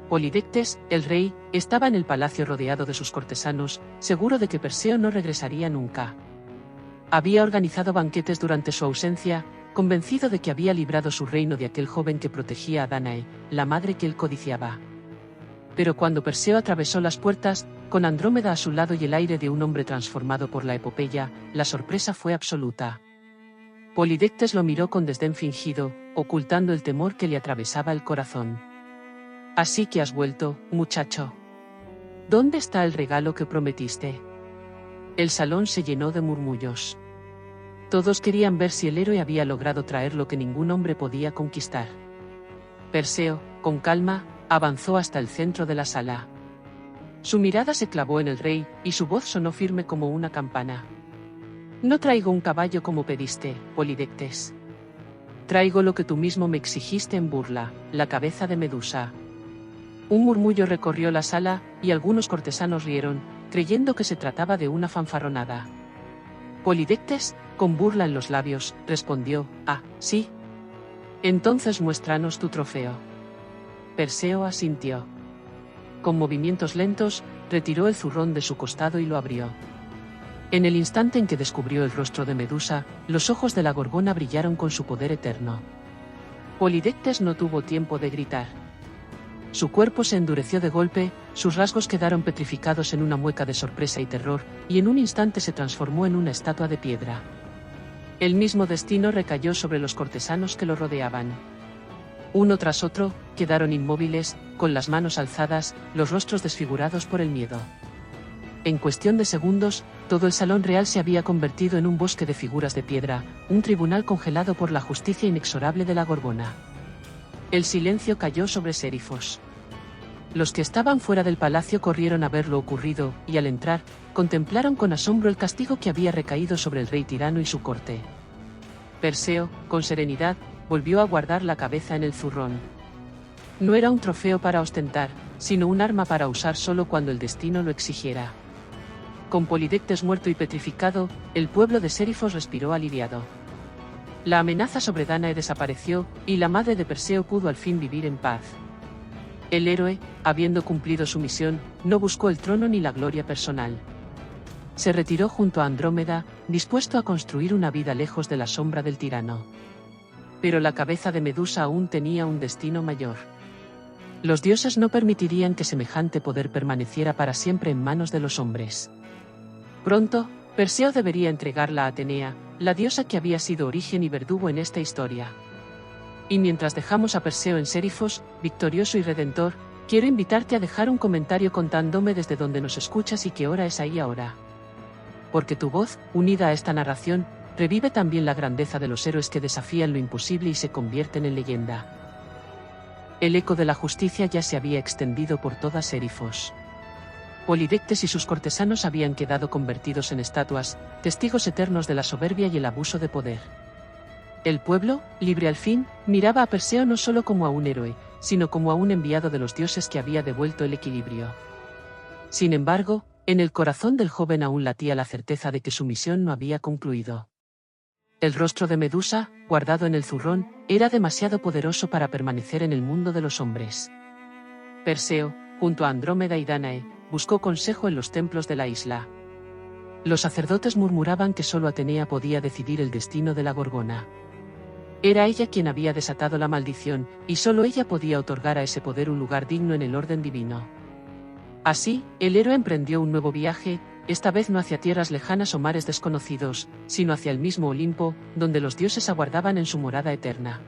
Polidectes, el rey, estaba en el palacio rodeado de sus cortesanos, seguro de que Perseo no regresaría nunca. Había organizado banquetes durante su ausencia, convencido de que había librado su reino de aquel joven que protegía a Dánae, la madre que él codiciaba. Pero cuando Perseo atravesó las puertas, con Andrómeda a su lado y el aire de un hombre transformado por la epopeya, la sorpresa fue absoluta. Polidectes lo miró con desdén fingido, ocultando el temor que le atravesaba el corazón. «Así que has vuelto, muchacho. ¿Dónde está el regalo que prometiste?» El salón se llenó de murmullos. Todos querían ver si el héroe había logrado traer lo que ningún hombre podía conquistar. Perseo, con calma, avanzó hasta el centro de la sala. Su mirada se clavó en el rey, y su voz sonó firme como una campana. «No traigo un caballo como pediste, Polidectes. Traigo lo que tú mismo me exigiste en burla, la cabeza de Medusa». Un murmullo recorrió la sala, y algunos cortesanos rieron, creyendo que se trataba de una fanfarronada. Polidectes, con burla en los labios, respondió: «Ah, sí. Entonces muéstranos tu trofeo». Perseo asintió. Con movimientos lentos, retiró el zurrón de su costado y lo abrió. En el instante en que descubrió el rostro de Medusa, los ojos de la Gorgona brillaron con su poder eterno. Polidectes no tuvo tiempo de gritar. Su cuerpo se endureció de golpe, sus rasgos quedaron petrificados en una mueca de sorpresa y terror, y en un instante se transformó en una estatua de piedra. El mismo destino recayó sobre los cortesanos que lo rodeaban. Uno tras otro, quedaron inmóviles, con las manos alzadas, los rostros desfigurados por el miedo. En cuestión de segundos, todo el salón real se había convertido en un bosque de figuras de piedra, un tribunal congelado por la justicia inexorable de la Gorgona. El silencio cayó sobre Sérifos. Los que estaban fuera del palacio corrieron a ver lo ocurrido, y al entrar, contemplaron con asombro el castigo que había recaído sobre el rey tirano y su corte. Perseo, con serenidad, volvió a guardar la cabeza en el zurrón. No era un trofeo para ostentar, sino un arma para usar solo cuando el destino lo exigiera. Con Polidectes muerto y petrificado, el pueblo de Sérifos respiró aliviado. La amenaza sobre Dánae desapareció, y la madre de Perseo pudo al fin vivir en paz. El héroe, habiendo cumplido su misión, no buscó el trono ni la gloria personal. Se retiró junto a Andrómeda, dispuesto a construir una vida lejos de la sombra del tirano. Pero la cabeza de Medusa aún tenía un destino mayor. Los dioses no permitirían que semejante poder permaneciera para siempre en manos de los hombres. Pronto, Perseo debería entregarla a Atenea, la diosa que había sido origen y verdugo en esta historia. Y mientras dejamos a Perseo en Sérifos, victorioso y redentor, quiero invitarte a dejar un comentario contándome desde donde nos escuchas y qué hora es ahí ahora. Porque tu voz, unida a esta narración, revive también la grandeza de los héroes que desafían lo imposible y se convierten en leyenda. El eco de la justicia ya se había extendido por toda Sérifos. Polidectes y sus cortesanos habían quedado convertidos en estatuas, testigos eternos de la soberbia y el abuso de poder. El pueblo, libre al fin, miraba a Perseo no solo como a un héroe, sino como a un enviado de los dioses que había devuelto el equilibrio. Sin embargo, en el corazón del joven aún latía la certeza de que su misión no había concluido. El rostro de Medusa, guardado en el zurrón, era demasiado poderoso para permanecer en el mundo de los hombres. Perseo, junto a Andrómeda y Dánae, buscó consejo en los templos de la isla. Los sacerdotes murmuraban que solo Atenea podía decidir el destino de la Gorgona. Era ella quien había desatado la maldición, y solo ella podía otorgar a ese poder un lugar digno en el orden divino. Así, el héroe emprendió un nuevo viaje, esta vez no hacia tierras lejanas o mares desconocidos, sino hacia el mismo Olimpo, donde los dioses aguardaban en su morada eterna.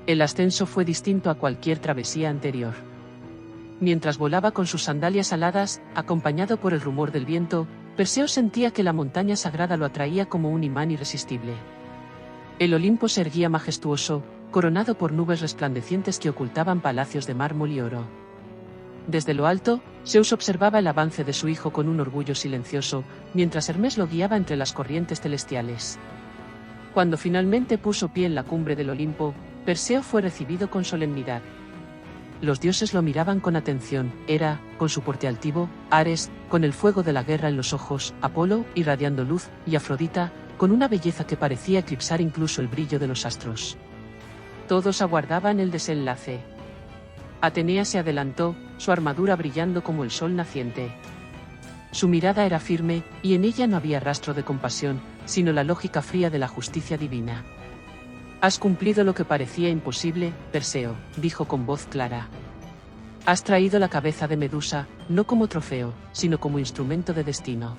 El ascenso fue distinto a cualquier travesía anterior. Mientras volaba con sus sandalias aladas, acompañado por el rumor del viento, Perseo sentía que la montaña sagrada lo atraía como un imán irresistible. El Olimpo se erguía majestuoso, coronado por nubes resplandecientes que ocultaban palacios de mármol y oro. Desde lo alto, Zeus observaba el avance de su hijo con un orgullo silencioso, mientras Hermes lo guiaba entre las corrientes celestiales. Cuando finalmente puso pie en la cumbre del Olimpo, Perseo fue recibido con solemnidad. Los dioses lo miraban con atención, Hera, con su porte altivo, Ares, con el fuego de la guerra en los ojos, Apolo, irradiando luz, y Afrodita, con una belleza que parecía eclipsar incluso el brillo de los astros. Todos aguardaban el desenlace. Atenea se adelantó, su armadura brillando como el sol naciente. Su mirada era firme, y en ella no había rastro de compasión, sino la lógica fría de la justicia divina. «Has cumplido lo que parecía imposible, Perseo», dijo con voz clara. «Has traído la cabeza de Medusa, no como trofeo, sino como instrumento de destino.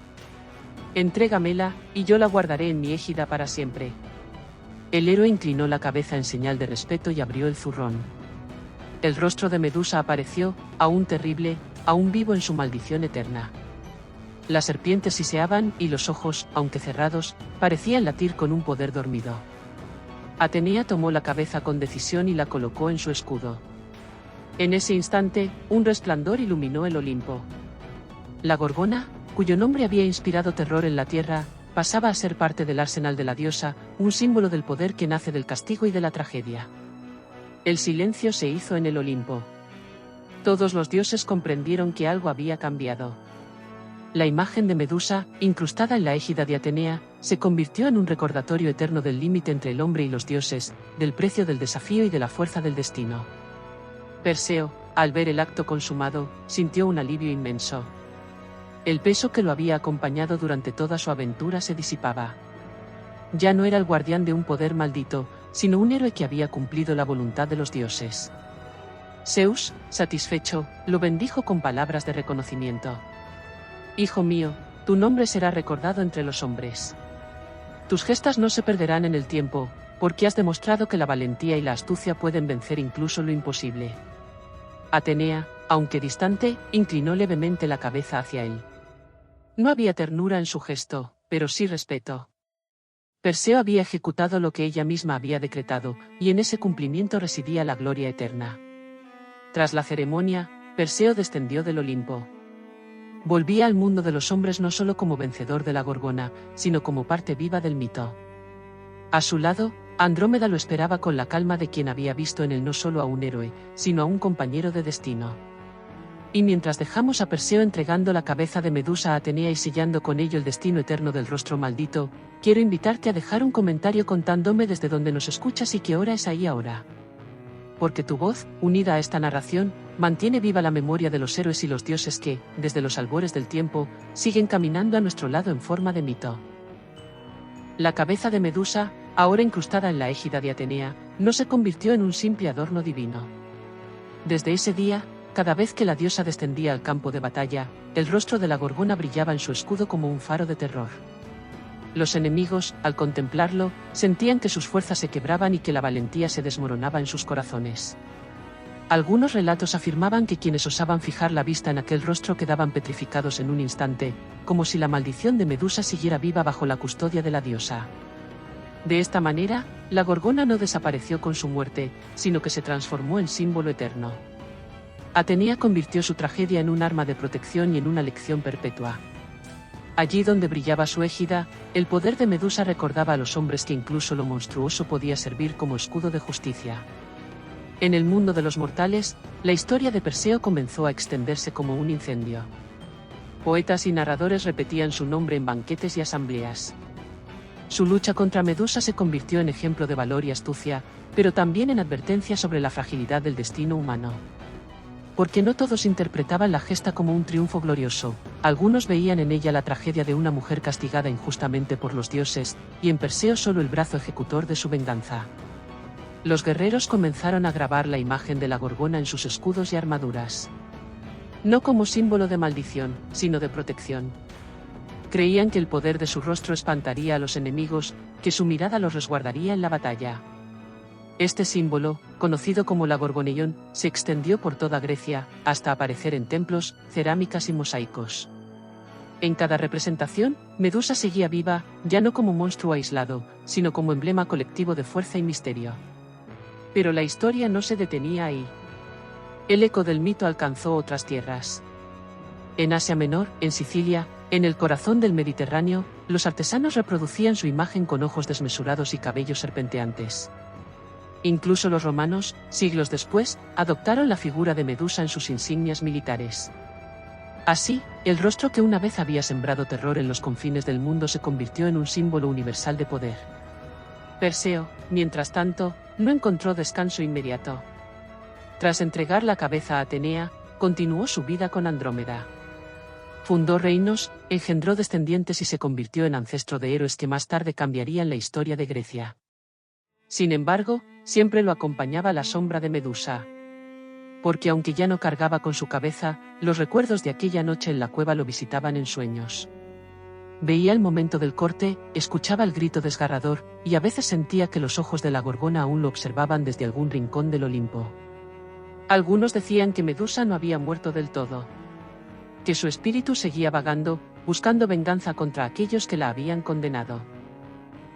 Entrégamela, y yo la guardaré en mi égida para siempre». El héroe inclinó la cabeza en señal de respeto y abrió el zurrón. El rostro de Medusa apareció, aún terrible, aún vivo en su maldición eterna. Las serpientes siseaban, y los ojos, aunque cerrados, parecían latir con un poder dormido. Atenea tomó la cabeza con decisión y la colocó en su escudo. En ese instante, un resplandor iluminó el Olimpo. La Gorgona, cuyo nombre había inspirado terror en la tierra, pasaba a ser parte del arsenal de la diosa, un símbolo del poder que nace del castigo y de la tragedia. El silencio se hizo en el Olimpo. Todos los dioses comprendieron que algo había cambiado. La imagen de Medusa, incrustada en la égida de Atenea, se convirtió en un recordatorio eterno del límite entre el hombre y los dioses, del precio del desafío y de la fuerza del destino. Perseo, al ver el acto consumado, sintió un alivio inmenso. El peso que lo había acompañado durante toda su aventura se disipaba. Ya no era el guardián de un poder maldito, sino un héroe que había cumplido la voluntad de los dioses. Zeus, satisfecho, lo bendijo con palabras de reconocimiento. «Hijo mío, tu nombre será recordado entre los hombres. Tus gestas no se perderán en el tiempo, porque has demostrado que la valentía y la astucia pueden vencer incluso lo imposible». Atenea, aunque distante, inclinó levemente la cabeza hacia él. No había ternura en su gesto, pero sí respeto. Perseo había ejecutado lo que ella misma había decretado, y en ese cumplimiento residía la gloria eterna. Tras la ceremonia, Perseo descendió del Olimpo. Volvía al mundo de los hombres no solo como vencedor de la Gorgona, sino como parte viva del mito. A su lado, Andrómeda lo esperaba con la calma de quien había visto en él no solo a un héroe, sino a un compañero de destino. Y mientras dejamos a Perseo entregando la cabeza de Medusa a Atenea y sellando con ello el destino eterno del rostro maldito, quiero invitarte a dejar un comentario contándome desde donde nos escuchas y qué hora es ahí ahora. Porque tu voz, unida a esta narración, mantiene viva la memoria de los héroes y los dioses que, desde los albores del tiempo, siguen caminando a nuestro lado en forma de mito. La cabeza de Medusa, ahora incrustada en la égida de Atenea, no se convirtió en un simple adorno divino. Desde ese día, cada vez que la diosa descendía al campo de batalla, el rostro de la Gorgona brillaba en su escudo como un faro de terror. Los enemigos, al contemplarlo, sentían que sus fuerzas se quebraban y que la valentía se desmoronaba en sus corazones. Algunos relatos afirmaban que quienes osaban fijar la vista en aquel rostro quedaban petrificados en un instante, como si la maldición de Medusa siguiera viva bajo la custodia de la diosa. De esta manera, la Gorgona no desapareció con su muerte, sino que se transformó en símbolo eterno. Atenea convirtió su tragedia en un arma de protección y en una lección perpetua. Allí donde brillaba su égida, el poder de Medusa recordaba a los hombres que incluso lo monstruoso podía servir como escudo de justicia. En el mundo de los mortales, la historia de Perseo comenzó a extenderse como un incendio. Poetas y narradores repetían su nombre en banquetes y asambleas. Su lucha contra Medusa se convirtió en ejemplo de valor y astucia, pero también en advertencia sobre la fragilidad del destino humano. Porque no todos interpretaban la gesta como un triunfo glorioso, algunos veían en ella la tragedia de una mujer castigada injustamente por los dioses, y en Perseo solo el brazo ejecutor de su venganza. Los guerreros comenzaron a grabar la imagen de la Gorgona en sus escudos y armaduras. No como símbolo de maldición, sino de protección. Creían que el poder de su rostro espantaría a los enemigos, que su mirada los resguardaría en la batalla. Este símbolo, conocido como la Gorgoneión, se extendió por toda Grecia, hasta aparecer en templos, cerámicas y mosaicos. En cada representación, Medusa seguía viva, ya no como monstruo aislado, sino como emblema colectivo de fuerza y misterio. Pero la historia no se detenía ahí. El eco del mito alcanzó otras tierras. En Asia Menor, en Sicilia, en el corazón del Mediterráneo, los artesanos reproducían su imagen con ojos desmesurados y cabellos serpenteantes. Incluso los romanos, siglos después, adoptaron la figura de Medusa en sus insignias militares. Así, el rostro que una vez había sembrado terror en los confines del mundo se convirtió en un símbolo universal de poder. Perseo, mientras tanto, no encontró descanso inmediato. Tras entregar la cabeza a Atenea, continuó su vida con Andrómeda. Fundó reinos, engendró descendientes y se convirtió en ancestro de héroes que más tarde cambiarían la historia de Grecia. Sin embargo, siempre lo acompañaba la sombra de Medusa. Porque aunque ya no cargaba con su cabeza, los recuerdos de aquella noche en la cueva lo visitaban en sueños. Veía el momento del corte, escuchaba el grito desgarrador, y a veces sentía que los ojos de la Gorgona aún lo observaban desde algún rincón del Olimpo. Algunos decían que Medusa no había muerto del todo, que su espíritu seguía vagando, buscando venganza contra aquellos que la habían condenado.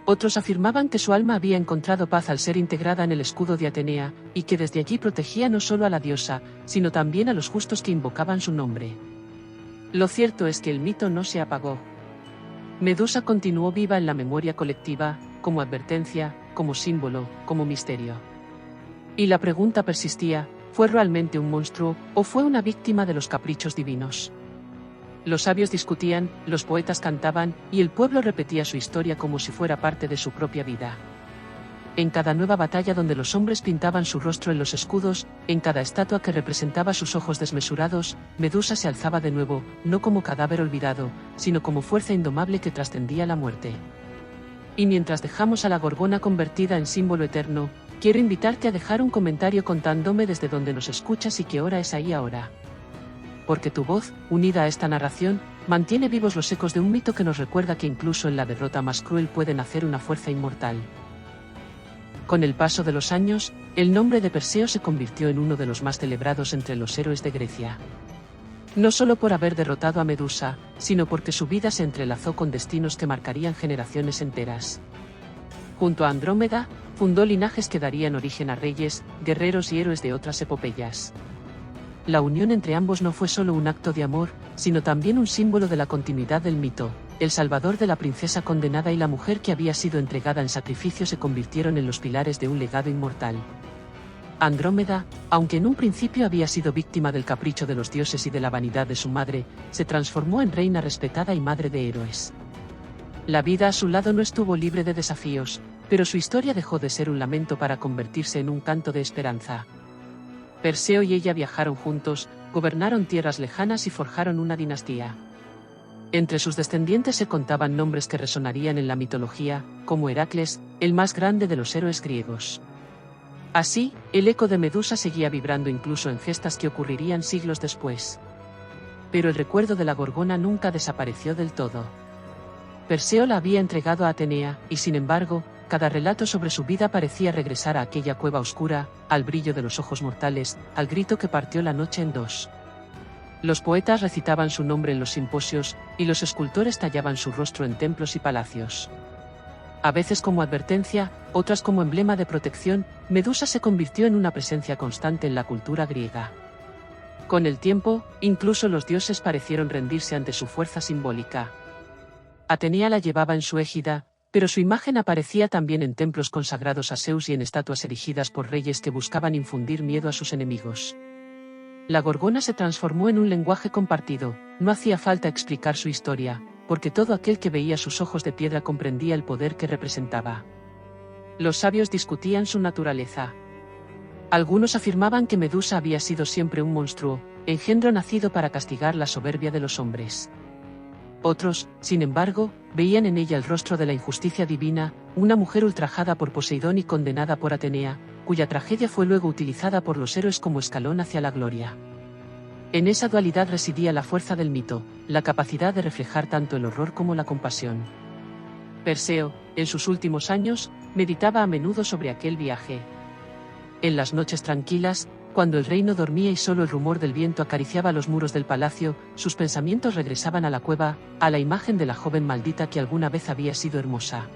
Otros afirmaban que su alma había encontrado paz al ser integrada en el escudo de Atenea, y que desde allí protegía no solo a la diosa, sino también a los justos que invocaban su nombre. Lo cierto es que el mito no se apagó. Medusa continuó viva en la memoria colectiva, como advertencia, como símbolo, como misterio. Y la pregunta persistía: ¿fue realmente un monstruo, o fue una víctima de los caprichos divinos? Los sabios discutían, los poetas cantaban, y el pueblo repetía su historia como si fuera parte de su propia vida. En cada nueva batalla donde los hombres pintaban su rostro en los escudos, en cada estatua que representaba sus ojos desmesurados, Medusa se alzaba de nuevo, no como cadáver olvidado, sino como fuerza indomable que trascendía la muerte. Y mientras dejamos a la Gorgona convertida en símbolo eterno, quiero invitarte a dejar un comentario contándome desde donde nos escuchas y qué hora es ahí ahora. Porque tu voz, unida a esta narración, mantiene vivos los ecos de un mito que nos recuerda que incluso en la derrota más cruel puede nacer una fuerza inmortal. Con el paso de los años, el nombre de Perseo se convirtió en uno de los más celebrados entre los héroes de Grecia. No solo por haber derrotado a Medusa, sino porque su vida se entrelazó con destinos que marcarían generaciones enteras. Junto a Andrómeda, fundó linajes que darían origen a reyes, guerreros y héroes de otras epopeyas. La unión entre ambos no fue solo un acto de amor, sino también un símbolo de la continuidad del mito. El salvador de la princesa condenada y la mujer que había sido entregada en sacrificio se convirtieron en los pilares de un legado inmortal. Andrómeda, aunque en un principio había sido víctima del capricho de los dioses y de la vanidad de su madre, se transformó en reina respetada y madre de héroes. La vida a su lado no estuvo libre de desafíos, pero su historia dejó de ser un lamento para convertirse en un canto de esperanza. Perseo y ella viajaron juntos, gobernaron tierras lejanas y forjaron una dinastía. Entre sus descendientes se contaban nombres que resonarían en la mitología, como Heracles, el más grande de los héroes griegos. Así, el eco de Medusa seguía vibrando incluso en gestas que ocurrirían siglos después. Pero el recuerdo de la Gorgona nunca desapareció del todo. Perseo la había entregado a Atenea, y sin embargo, cada relato sobre su vida parecía regresar a aquella cueva oscura, al brillo de los ojos mortales, al grito que partió la noche en dos. Los poetas recitaban su nombre en los simposios, y los escultores tallaban su rostro en templos y palacios. A veces como advertencia, otras como emblema de protección, Medusa se convirtió en una presencia constante en la cultura griega. Con el tiempo, incluso los dioses parecieron rendirse ante su fuerza simbólica. Atenea la llevaba en su égida, pero su imagen aparecía también en templos consagrados a Zeus y en estatuas erigidas por reyes que buscaban infundir miedo a sus enemigos. La Gorgona se transformó en un lenguaje compartido, no hacía falta explicar su historia, porque todo aquel que veía sus ojos de piedra comprendía el poder que representaba. Los sabios discutían su naturaleza. Algunos afirmaban que Medusa había sido siempre un monstruo, engendro nacido para castigar la soberbia de los hombres. Otros, sin embargo, veían en ella el rostro de la injusticia divina, una mujer ultrajada por Poseidón y condenada por Atenea, cuya tragedia fue luego utilizada por los héroes como escalón hacia la gloria. En esa dualidad residía la fuerza del mito, la capacidad de reflejar tanto el horror como la compasión. Perseo, en sus últimos años, meditaba a menudo sobre aquel viaje. En las noches tranquilas, cuando el reino dormía y solo el rumor del viento acariciaba los muros del palacio, sus pensamientos regresaban a la cueva, a la imagen de la joven maldita que alguna vez había sido hermosa.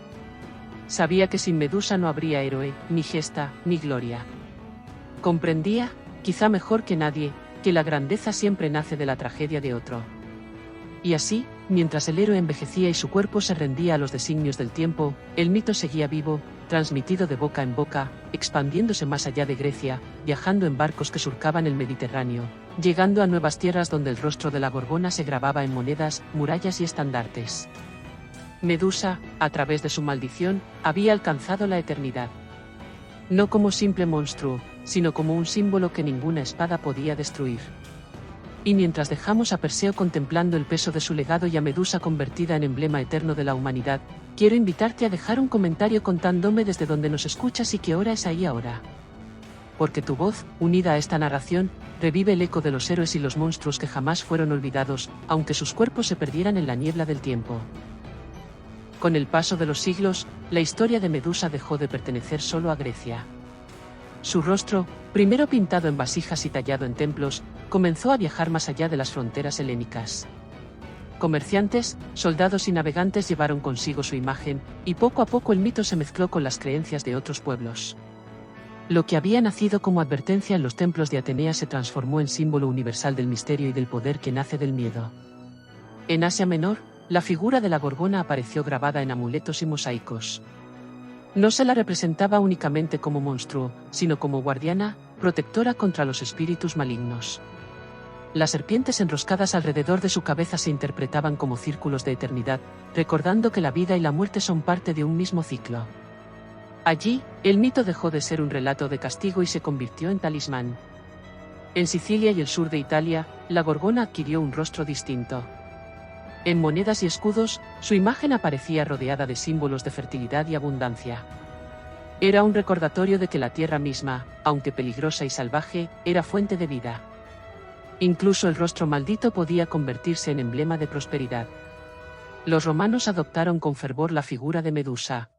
Sabía que sin Medusa no habría héroe, ni gesta, ni gloria. Comprendía, quizá mejor que nadie, que la grandeza siempre nace de la tragedia de otro. Y así, mientras el héroe envejecía y su cuerpo se rendía a los designios del tiempo, el mito seguía vivo, transmitido de boca en boca, expandiéndose más allá de Grecia, viajando en barcos que surcaban el Mediterráneo, llegando a nuevas tierras donde el rostro de la Gorgona se grababa en monedas, murallas y estandartes. Medusa, a través de su maldición, había alcanzado la eternidad. no como simple monstruo, sino como un símbolo que ninguna espada podía destruir. Y mientras dejamos a Perseo contemplando el peso de su legado y a Medusa convertida en emblema eterno de la humanidad, quiero invitarte a dejar un comentario contándome desde donde nos escuchas y qué hora es ahí ahora. Porque tu voz, unida a esta narración, revive el eco de los héroes y los monstruos que jamás fueron olvidados, aunque sus cuerpos se perdieran en la niebla del tiempo. Con el paso de los siglos, la historia de Medusa dejó de pertenecer solo a Grecia. Su rostro, primero pintado en vasijas y tallado en templos, comenzó a viajar más allá de las fronteras helénicas. Comerciantes, soldados y navegantes llevaron consigo su imagen, y poco a poco el mito se mezcló con las creencias de otros pueblos. Lo que había nacido como advertencia en los templos de Atenea se transformó en símbolo universal del misterio y del poder que nace del miedo. En Asia Menor, la figura de la Gorgona apareció grabada en amuletos y mosaicos. No se la representaba únicamente como monstruo, sino como guardiana, protectora contra los espíritus malignos. Las serpientes enroscadas alrededor de su cabeza se interpretaban como círculos de eternidad, recordando que la vida y la muerte son parte de un mismo ciclo. Allí, el mito dejó de ser un relato de castigo y se convirtió en talismán. En Sicilia y el sur de Italia, la Gorgona adquirió un rostro distinto. En monedas y escudos, su imagen aparecía rodeada de símbolos de fertilidad y abundancia. Era un recordatorio de que la tierra misma, aunque peligrosa y salvaje, era fuente de vida. Incluso el rostro maldito podía convertirse en emblema de prosperidad. Los romanos adoptaron con fervor la figura de Medusa.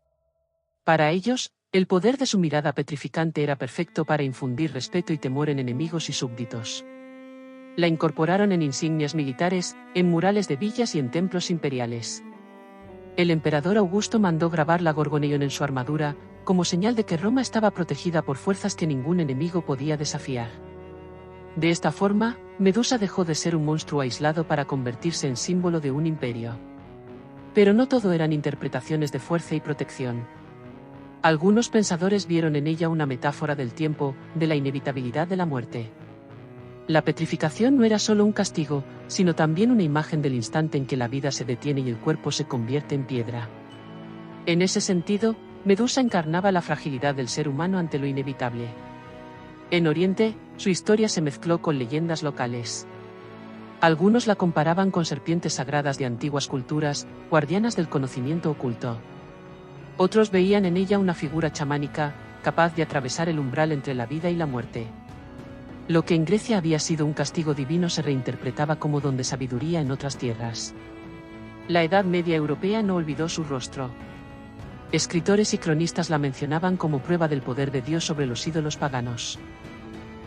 Para ellos, el poder de su mirada petrificante era perfecto para infundir respeto y temor en enemigos y súbditos. La incorporaron en insignias militares, en murales de villas y en templos imperiales. El emperador Augusto mandó grabar la Gorgonion en su armadura, como señal de que Roma estaba protegida por fuerzas que ningún enemigo podía desafiar. De esta forma, Medusa dejó de ser un monstruo aislado para convertirse en símbolo de un imperio. Pero no todo eran interpretaciones de fuerza y protección. Algunos pensadores vieron en ella una metáfora del tiempo, de la inevitabilidad de la muerte. La petrificación no era solo un castigo, sino también una imagen del instante en que la vida se detiene y el cuerpo se convierte en piedra. En ese sentido, Medusa encarnaba la fragilidad del ser humano ante lo inevitable. En Oriente, su historia se mezcló con leyendas locales. Algunos la comparaban con serpientes sagradas de antiguas culturas, guardianas del conocimiento oculto. Otros veían en ella una figura chamánica, capaz de atravesar el umbral entre la vida y la muerte. Lo que en Grecia había sido un castigo divino se reinterpretaba como don de sabiduría en otras tierras. La Edad Media europea no olvidó su rostro. Escritores y cronistas la mencionaban como prueba del poder de Dios sobre los ídolos paganos.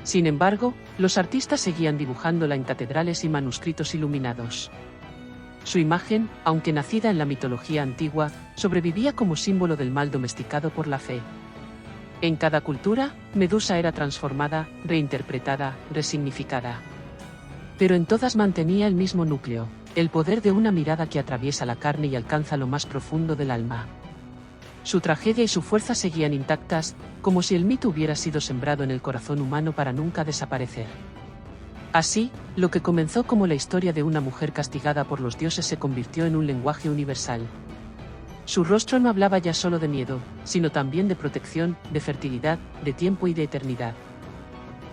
Sin embargo, los artistas seguían dibujándola en catedrales y manuscritos iluminados. Su imagen, aunque nacida en la mitología antigua, sobrevivía como símbolo del mal domesticado por la fe. En cada cultura, Medusa era transformada, reinterpretada, resignificada. Pero en todas mantenía el mismo núcleo, el poder de una mirada que atraviesa la carne y alcanza lo más profundo del alma. Su tragedia y su fuerza seguían intactas, como si el mito hubiera sido sembrado en el corazón humano para nunca desaparecer. Así, lo que comenzó como la historia de una mujer castigada por los dioses se convirtió en un lenguaje universal. Su rostro no hablaba ya solo de miedo, sino también de protección, de fertilidad, de tiempo y de eternidad.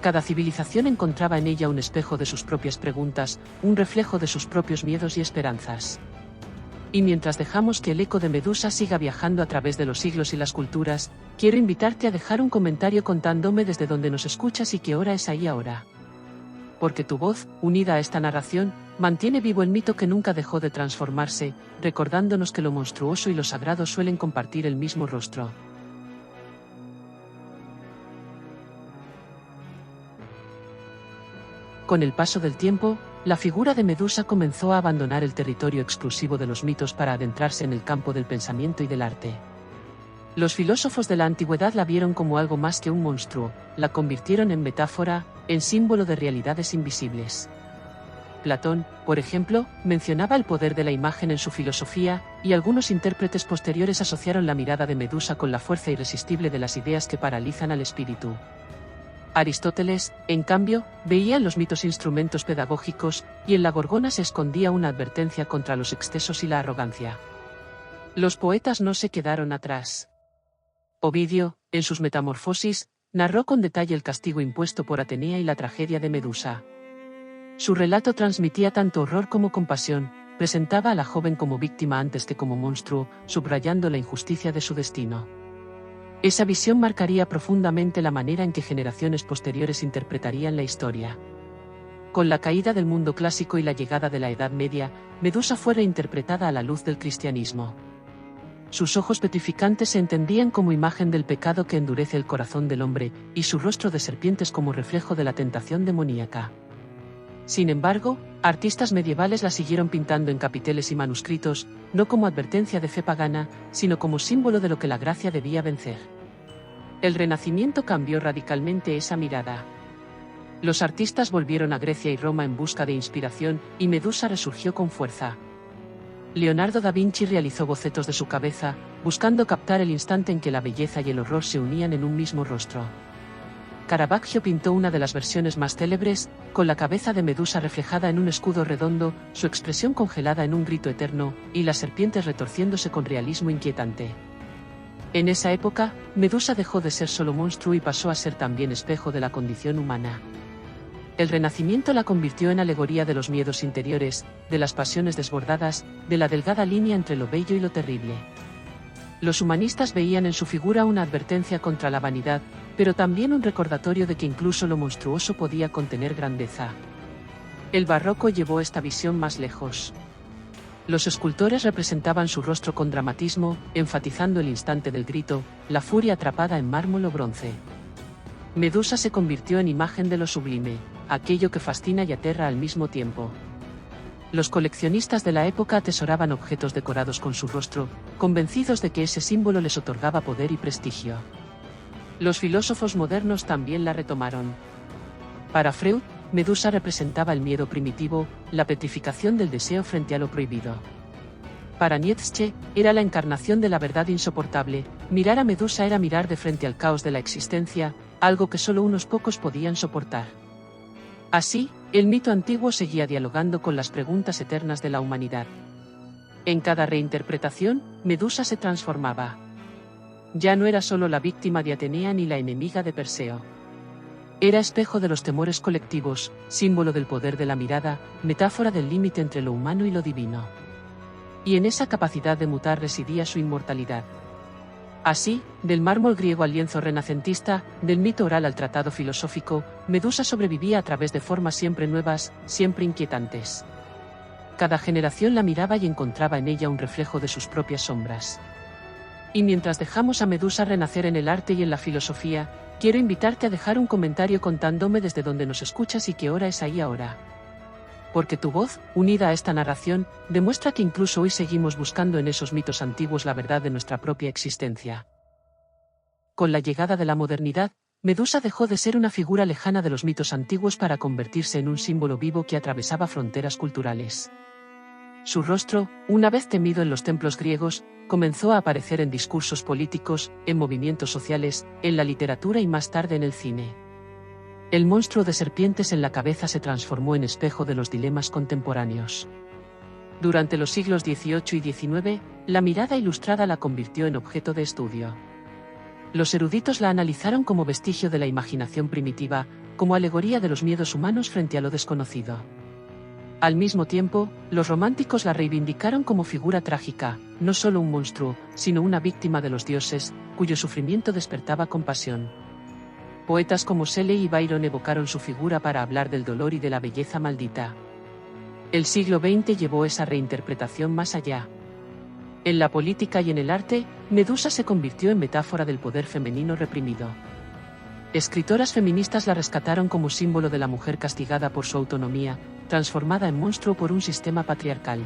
Cada civilización encontraba en ella un espejo de sus propias preguntas, un reflejo de sus propios miedos y esperanzas. Y mientras dejamos que el eco de Medusa siga viajando a través de los siglos y las culturas, quiero invitarte a dejar un comentario contándome desde donde nos escuchas y qué hora es ahí ahora. Porque tu voz, unida a esta narración, mantiene vivo el mito que nunca dejó de transformarse, recordándonos que lo monstruoso y lo sagrado suelen compartir el mismo rostro. Con el paso del tiempo, la figura de Medusa comenzó a abandonar el territorio exclusivo de los mitos para adentrarse en el campo del pensamiento y del arte. Los filósofos de la antigüedad la vieron como algo más que un monstruo, la convirtieron en metáfora, en símbolo de realidades invisibles. Platón, por ejemplo, mencionaba el poder de la imagen en su filosofía, y algunos intérpretes posteriores asociaron la mirada de Medusa con la fuerza irresistible de las ideas que paralizan al espíritu. Aristóteles, en cambio, veía en los mitos instrumentos pedagógicos, y en la Gorgona se escondía una advertencia contra los excesos y la arrogancia. Los poetas no se quedaron atrás. Ovidio, en sus Metamorfosis, narró con detalle el castigo impuesto por Atenea y la tragedia de Medusa. Su relato transmitía tanto horror como compasión, presentaba a la joven como víctima antes que como monstruo, subrayando la injusticia de su destino. Esa visión marcaría profundamente la manera en que generaciones posteriores interpretarían la historia. Con la caída del mundo clásico y la llegada de la Edad Media, Medusa fue reinterpretada a la luz del cristianismo. Sus ojos petrificantes se entendían como imagen del pecado que endurece el corazón del hombre, y su rostro de serpientes como reflejo de la tentación demoníaca. Sin embargo, artistas medievales la siguieron pintando en capiteles y manuscritos, no como advertencia de fe pagana, sino como símbolo de lo que la gracia debía vencer. El Renacimiento cambió radicalmente esa mirada. Los artistas volvieron a Grecia y Roma en busca de inspiración, y Medusa resurgió con fuerza. Leonardo da Vinci realizó bocetos de su cabeza, buscando captar el instante en que la belleza y el horror se unían en un mismo rostro. Caravaggio pintó una de las versiones más célebres, con la cabeza de Medusa reflejada en un escudo redondo, su expresión congelada en un grito eterno, y las serpientes retorciéndose con realismo inquietante. En esa época, Medusa dejó de ser solo monstruo y pasó a ser también espejo de la condición humana. El Renacimiento la convirtió en alegoría de los miedos interiores, de las pasiones desbordadas, de la delgada línea entre lo bello y lo terrible. Los humanistas veían en su figura una advertencia contra la vanidad, pero también un recordatorio de que incluso lo monstruoso podía contener grandeza. El barroco llevó esta visión más lejos. Los escultores representaban su rostro con dramatismo, enfatizando el instante del grito, la furia atrapada en mármol o bronce. Medusa se convirtió en imagen de lo sublime, aquello que fascina y aterra al mismo tiempo. Los coleccionistas de la época atesoraban objetos decorados con su rostro, convencidos de que ese símbolo les otorgaba poder y prestigio. Los filósofos modernos también la retomaron. Para Freud, Medusa representaba el miedo primitivo, la petrificación del deseo frente a lo prohibido. Para Nietzsche, era la encarnación de la verdad insoportable, mirar a Medusa era mirar de frente al caos de la existencia, algo que solo unos pocos podían soportar. Así, el mito antiguo seguía dialogando con las preguntas eternas de la humanidad. En cada reinterpretación, Medusa se transformaba. Ya no era solo la víctima de Atenea ni la enemiga de Perseo. Era espejo de los temores colectivos, símbolo del poder de la mirada, metáfora del límite entre lo humano y lo divino. Y en esa capacidad de mutar residía su inmortalidad. Así, del mármol griego al lienzo renacentista, del mito oral al tratado filosófico, Medusa sobrevivía a través de formas siempre nuevas, siempre inquietantes. Cada generación la miraba y encontraba en ella un reflejo de sus propias sombras. Y mientras dejamos a Medusa renacer en el arte y en la filosofía, quiero invitarte a dejar un comentario contándome desde dónde nos escuchas y qué hora es ahí ahora. Porque tu voz, unida a esta narración, demuestra que incluso hoy seguimos buscando en esos mitos antiguos la verdad de nuestra propia existencia. Con la llegada de la modernidad, Medusa dejó de ser una figura lejana de los mitos antiguos para convertirse en un símbolo vivo que atravesaba fronteras culturales. Su rostro, una vez temido en los templos griegos, comenzó a aparecer en discursos políticos, en movimientos sociales, en la literatura y más tarde en el cine. El monstruo de serpientes en la cabeza se transformó en espejo de los dilemas contemporáneos. Durante los siglos XVIII y XIX, la mirada ilustrada la convirtió en objeto de estudio. Los eruditos la analizaron como vestigio de la imaginación primitiva, como alegoría de los miedos humanos frente a lo desconocido. Al mismo tiempo, los románticos la reivindicaron como figura trágica, no solo un monstruo, sino una víctima de los dioses, cuyo sufrimiento despertaba compasión. Poetas como Shelley y Byron evocaron su figura para hablar del dolor y de la belleza maldita. El siglo XX llevó esa reinterpretación más allá. En la política y en el arte, Medusa se convirtió en metáfora del poder femenino reprimido. Escritoras feministas la rescataron como símbolo de la mujer castigada por su autonomía, transformada en monstruo por un sistema patriarcal.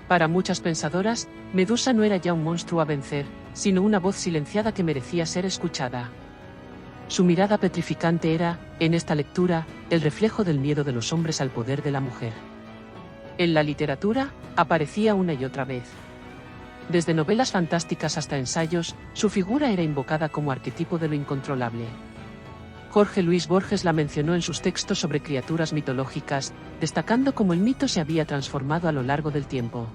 Para muchas pensadoras, Medusa no era ya un monstruo a vencer, sino una voz silenciada que merecía ser escuchada. Su mirada petrificante era, en esta lectura, el reflejo del miedo de los hombres al poder de la mujer. En la literatura, aparecía una y otra vez. Desde novelas fantásticas hasta ensayos, su figura era invocada como arquetipo de lo incontrolable. Jorge Luis Borges la mencionó en sus textos sobre criaturas mitológicas, destacando cómo el mito se había transformado a lo largo del tiempo.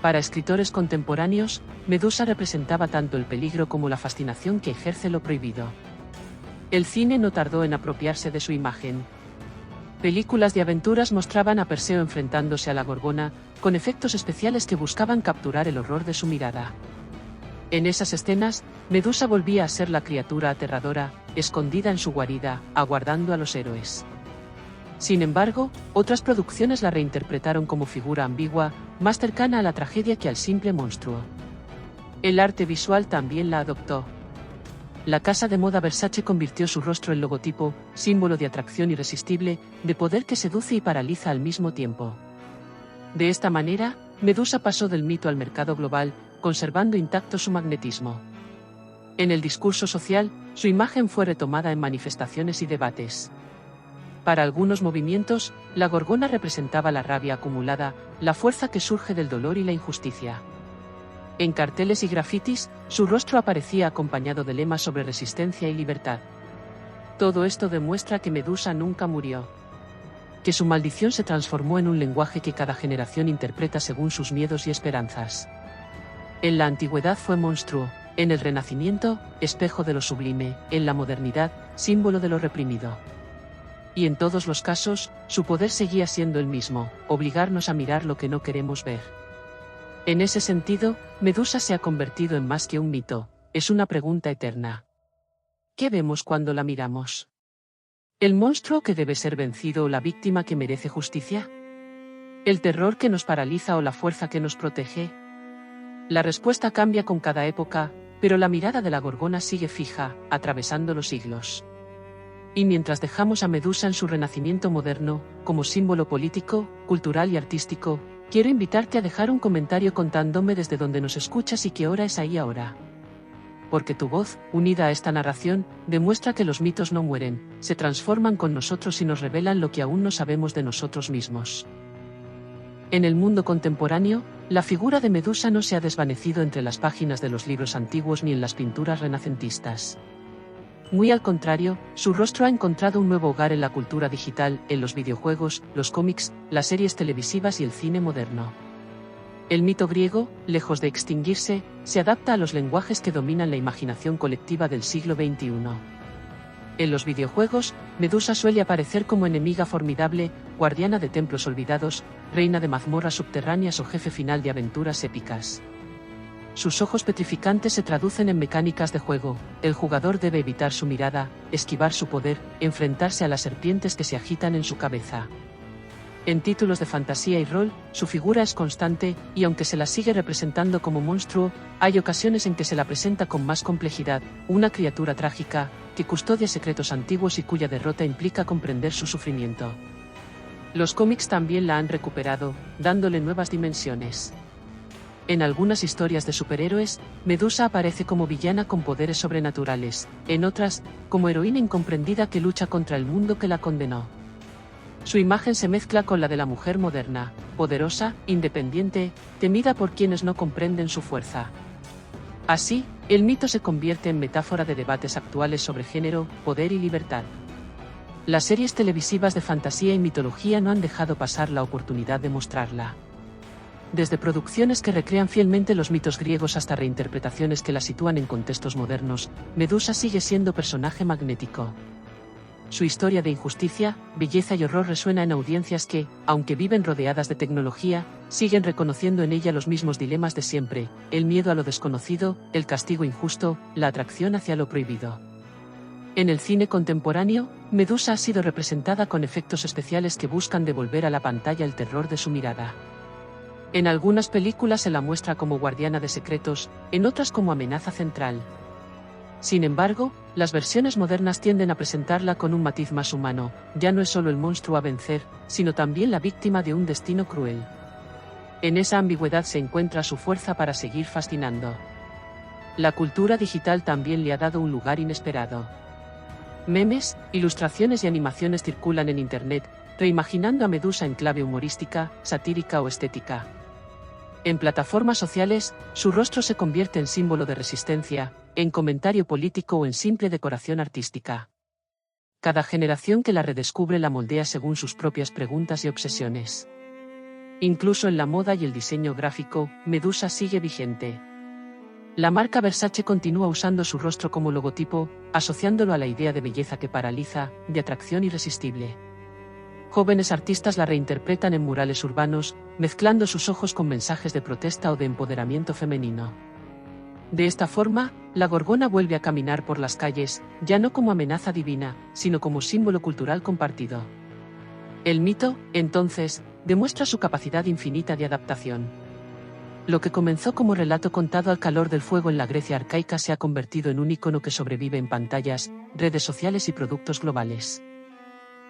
Para escritores contemporáneos, Medusa representaba tanto el peligro como la fascinación que ejerce lo prohibido. El cine no tardó en apropiarse de su imagen. Películas de aventuras mostraban a Perseo enfrentándose a la Gorgona, con efectos especiales que buscaban capturar el horror de su mirada. En esas escenas, Medusa volvía a ser la criatura aterradora, escondida en su guarida, aguardando a los héroes. Sin embargo, otras producciones la reinterpretaron como figura ambigua, más cercana a la tragedia que al simple monstruo. El arte visual también la adoptó. La casa de moda Versace convirtió su rostro en logotipo, símbolo de atracción irresistible, de poder que seduce y paraliza al mismo tiempo. De esta manera, Medusa pasó del mito al mercado global, conservando intacto su magnetismo. En el discurso social, su imagen fue retomada en manifestaciones y debates. Para algunos movimientos, la Gorgona representaba la rabia acumulada, la fuerza que surge del dolor y la injusticia. En carteles y grafitis, su rostro aparecía acompañado de lemas sobre resistencia y libertad. Todo esto demuestra que Medusa nunca murió. Que su maldición se transformó en un lenguaje que cada generación interpreta según sus miedos y esperanzas. En la antigüedad fue monstruo, en el Renacimiento, espejo de lo sublime, en la modernidad, símbolo de lo reprimido. Y en todos los casos, su poder seguía siendo el mismo, obligarnos a mirar lo que no queremos ver. En ese sentido, Medusa se ha convertido en más que un mito, es una pregunta eterna. ¿Qué vemos cuando la miramos? ¿El monstruo que debe ser vencido o la víctima que merece justicia? ¿El terror que nos paraliza o la fuerza que nos protege? La respuesta cambia con cada época, pero la mirada de la Gorgona sigue fija, atravesando los siglos. Y mientras dejamos a Medusa en su renacimiento moderno, como símbolo político, cultural y artístico, quiero invitarte a dejar un comentario contándome desde donde nos escuchas y qué hora es ahí ahora. Porque tu voz, unida a esta narración, demuestra que los mitos no mueren, se transforman con nosotros y nos revelan lo que aún no sabemos de nosotros mismos. En el mundo contemporáneo, la figura de Medusa no se ha desvanecido entre las páginas de los libros antiguos ni en las pinturas renacentistas. Muy al contrario, su rostro ha encontrado un nuevo hogar en la cultura digital, en los videojuegos, los cómics, las series televisivas y el cine moderno. El mito griego, lejos de extinguirse, se adapta a los lenguajes que dominan la imaginación colectiva del siglo XXI. En los videojuegos, Medusa suele aparecer como enemiga formidable, guardiana de templos olvidados, reina de mazmorras subterráneas o jefe final de aventuras épicas. Sus ojos petrificantes se traducen en mecánicas de juego, el jugador debe evitar su mirada, esquivar su poder, enfrentarse a las serpientes que se agitan en su cabeza. En títulos de fantasía y rol, su figura es constante, y aunque se la sigue representando como monstruo, hay ocasiones en que se la presenta con más complejidad, una criatura trágica, que custodia secretos antiguos y cuya derrota implica comprender su sufrimiento. Los cómics también la han recuperado, dándole nuevas dimensiones. En algunas historias de superhéroes, Medusa aparece como villana con poderes sobrenaturales, en otras, como heroína incomprendida que lucha contra el mundo que la condenó. Su imagen se mezcla con la de la mujer moderna, poderosa, independiente, temida por quienes no comprenden su fuerza. Así, el mito se convierte en metáfora de debates actuales sobre género, poder y libertad. Las series televisivas de fantasía y mitología no han dejado pasar la oportunidad de mostrarla. Desde producciones que recrean fielmente los mitos griegos hasta reinterpretaciones que la sitúan en contextos modernos, Medusa sigue siendo personaje magnético. Su historia de injusticia, belleza y horror resuena en audiencias que, aunque viven rodeadas de tecnología, siguen reconociendo en ella los mismos dilemas de siempre: el miedo a lo desconocido, el castigo injusto, la atracción hacia lo prohibido. En el cine contemporáneo, Medusa ha sido representada con efectos especiales que buscan devolver a la pantalla el terror de su mirada. En algunas películas se la muestra como guardiana de secretos, en otras como amenaza central. Sin embargo, las versiones modernas tienden a presentarla con un matiz más humano, ya no es solo el monstruo a vencer, sino también la víctima de un destino cruel. En esa ambigüedad se encuentra su fuerza para seguir fascinando. La cultura digital también le ha dado un lugar inesperado. Memes, ilustraciones y animaciones circulan en Internet, reimaginando a Medusa en clave humorística, satírica o estética. En plataformas sociales, su rostro se convierte en símbolo de resistencia, en comentario político o en simple decoración artística. Cada generación que la redescubre la moldea según sus propias preguntas y obsesiones. Incluso en la moda y el diseño gráfico, Medusa sigue vigente. La marca Versace continúa usando su rostro como logotipo, asociándolo a la idea de belleza que paraliza, de atracción irresistible. Jóvenes artistas la reinterpretan en murales urbanos, mezclando sus ojos con mensajes de protesta o de empoderamiento femenino. De esta forma, la Gorgona vuelve a caminar por las calles, ya no como amenaza divina, sino como símbolo cultural compartido. El mito, entonces, demuestra su capacidad infinita de adaptación. Lo que comenzó como relato contado al calor del fuego en la Grecia arcaica se ha convertido en un icono que sobrevive en pantallas, redes sociales y productos globales.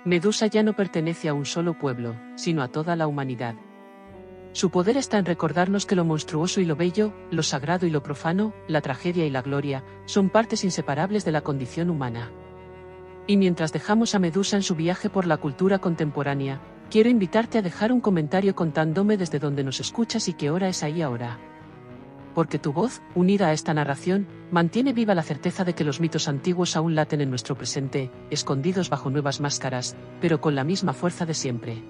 Medusa ya no pertenece a un solo pueblo, sino a toda la humanidad. Su poder está en recordarnos que lo monstruoso y lo bello, lo sagrado y lo profano, la tragedia y la gloria, son partes inseparables de la condición humana. Y mientras dejamos a Medusa en su viaje por la cultura contemporánea, quiero invitarte a dejar un comentario contándome desde dónde nos escuchas y qué hora es ahí ahora. Porque tu voz, unida a esta narración, mantiene viva la certeza de que los mitos antiguos aún laten en nuestro presente, escondidos bajo nuevas máscaras, pero con la misma fuerza de siempre.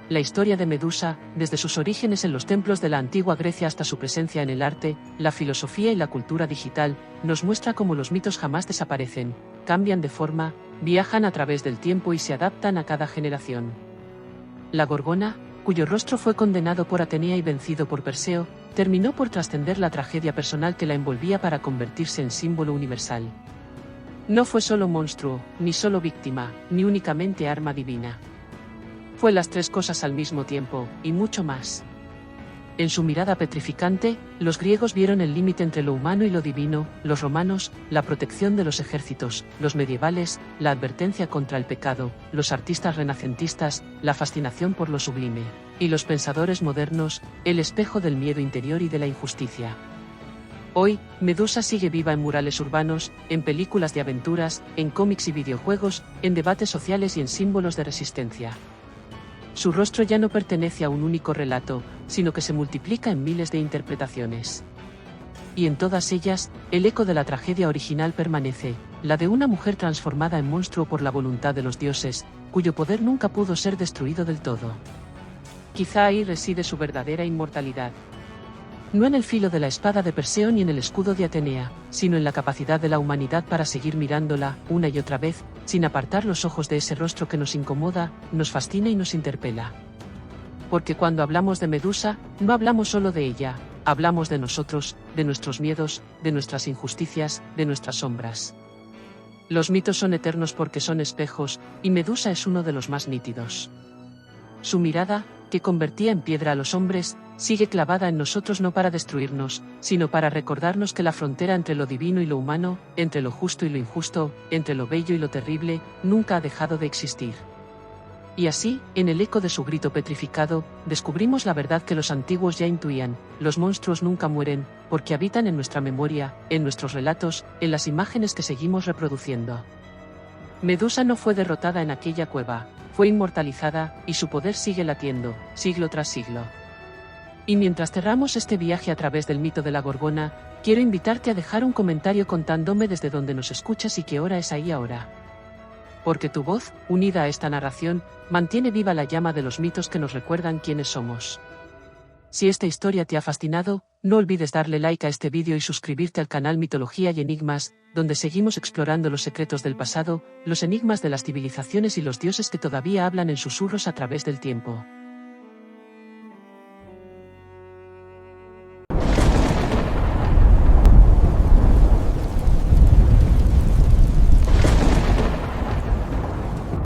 La historia de Medusa, desde sus orígenes en los templos de la antigua Grecia hasta su presencia en el arte, la filosofía y la cultura digital, nos muestra cómo los mitos jamás desaparecen, cambian de forma, viajan a través del tiempo y se adaptan a cada generación. La Gorgona, cuyo rostro fue condenado por Atenea y vencido por Perseo, terminó por trascender la tragedia personal que la envolvía para convertirse en símbolo universal. No fue solo monstruo, ni solo víctima, ni únicamente arma divina. Fue las tres cosas al mismo tiempo, y mucho más. En su mirada petrificante, los griegos vieron el límite entre lo humano y lo divino, los romanos, la protección de los ejércitos, los medievales, la advertencia contra el pecado, los artistas renacentistas, la fascinación por lo sublime, y los pensadores modernos, el espejo del miedo interior y de la injusticia. Hoy, Medusa sigue viva en murales urbanos, en películas de aventuras, en cómics y videojuegos, en debates sociales y en símbolos de resistencia. Su rostro ya no pertenece a un único relato, sino que se multiplica en miles de interpretaciones. Y en todas ellas, el eco de la tragedia original permanece, la de una mujer transformada en monstruo por la voluntad de los dioses, cuyo poder nunca pudo ser destruido del todo. Quizá ahí reside su verdadera inmortalidad. No en el filo de la espada de Perseo ni en el escudo de Atenea, sino en la capacidad de la humanidad para seguir mirándola, una y otra vez, sin apartar los ojos de ese rostro que nos incomoda, nos fascina y nos interpela. Porque cuando hablamos de Medusa, no hablamos solo de ella, hablamos de nosotros, de nuestros miedos, de nuestras injusticias, de nuestras sombras. Los mitos son eternos porque son espejos, y Medusa es uno de los más nítidos. Su mirada, que convertía en piedra a los hombres, sigue clavada en nosotros no para destruirnos, sino para recordarnos que la frontera entre lo divino y lo humano, entre lo justo y lo injusto, entre lo bello y lo terrible, nunca ha dejado de existir. Y así, en el eco de su grito petrificado, descubrimos la verdad que los antiguos ya intuían: los monstruos nunca mueren, porque habitan en nuestra memoria, en nuestros relatos, en las imágenes que seguimos reproduciendo. Medusa no fue derrotada en aquella cueva, fue inmortalizada, y su poder sigue latiendo, siglo tras siglo. Y mientras cerramos este viaje a través del mito de la Gorgona, quiero invitarte a dejar un comentario contándome desde dónde nos escuchas y qué hora es ahí ahora. Porque tu voz, unida a esta narración, mantiene viva la llama de los mitos que nos recuerdan quiénes somos. Si esta historia te ha fascinado, no olvides darle like a este vídeo y suscribirte al canal Mitología y Enigmas, donde seguimos explorando los secretos del pasado, los enigmas de las civilizaciones y los dioses que todavía hablan en susurros a través del tiempo.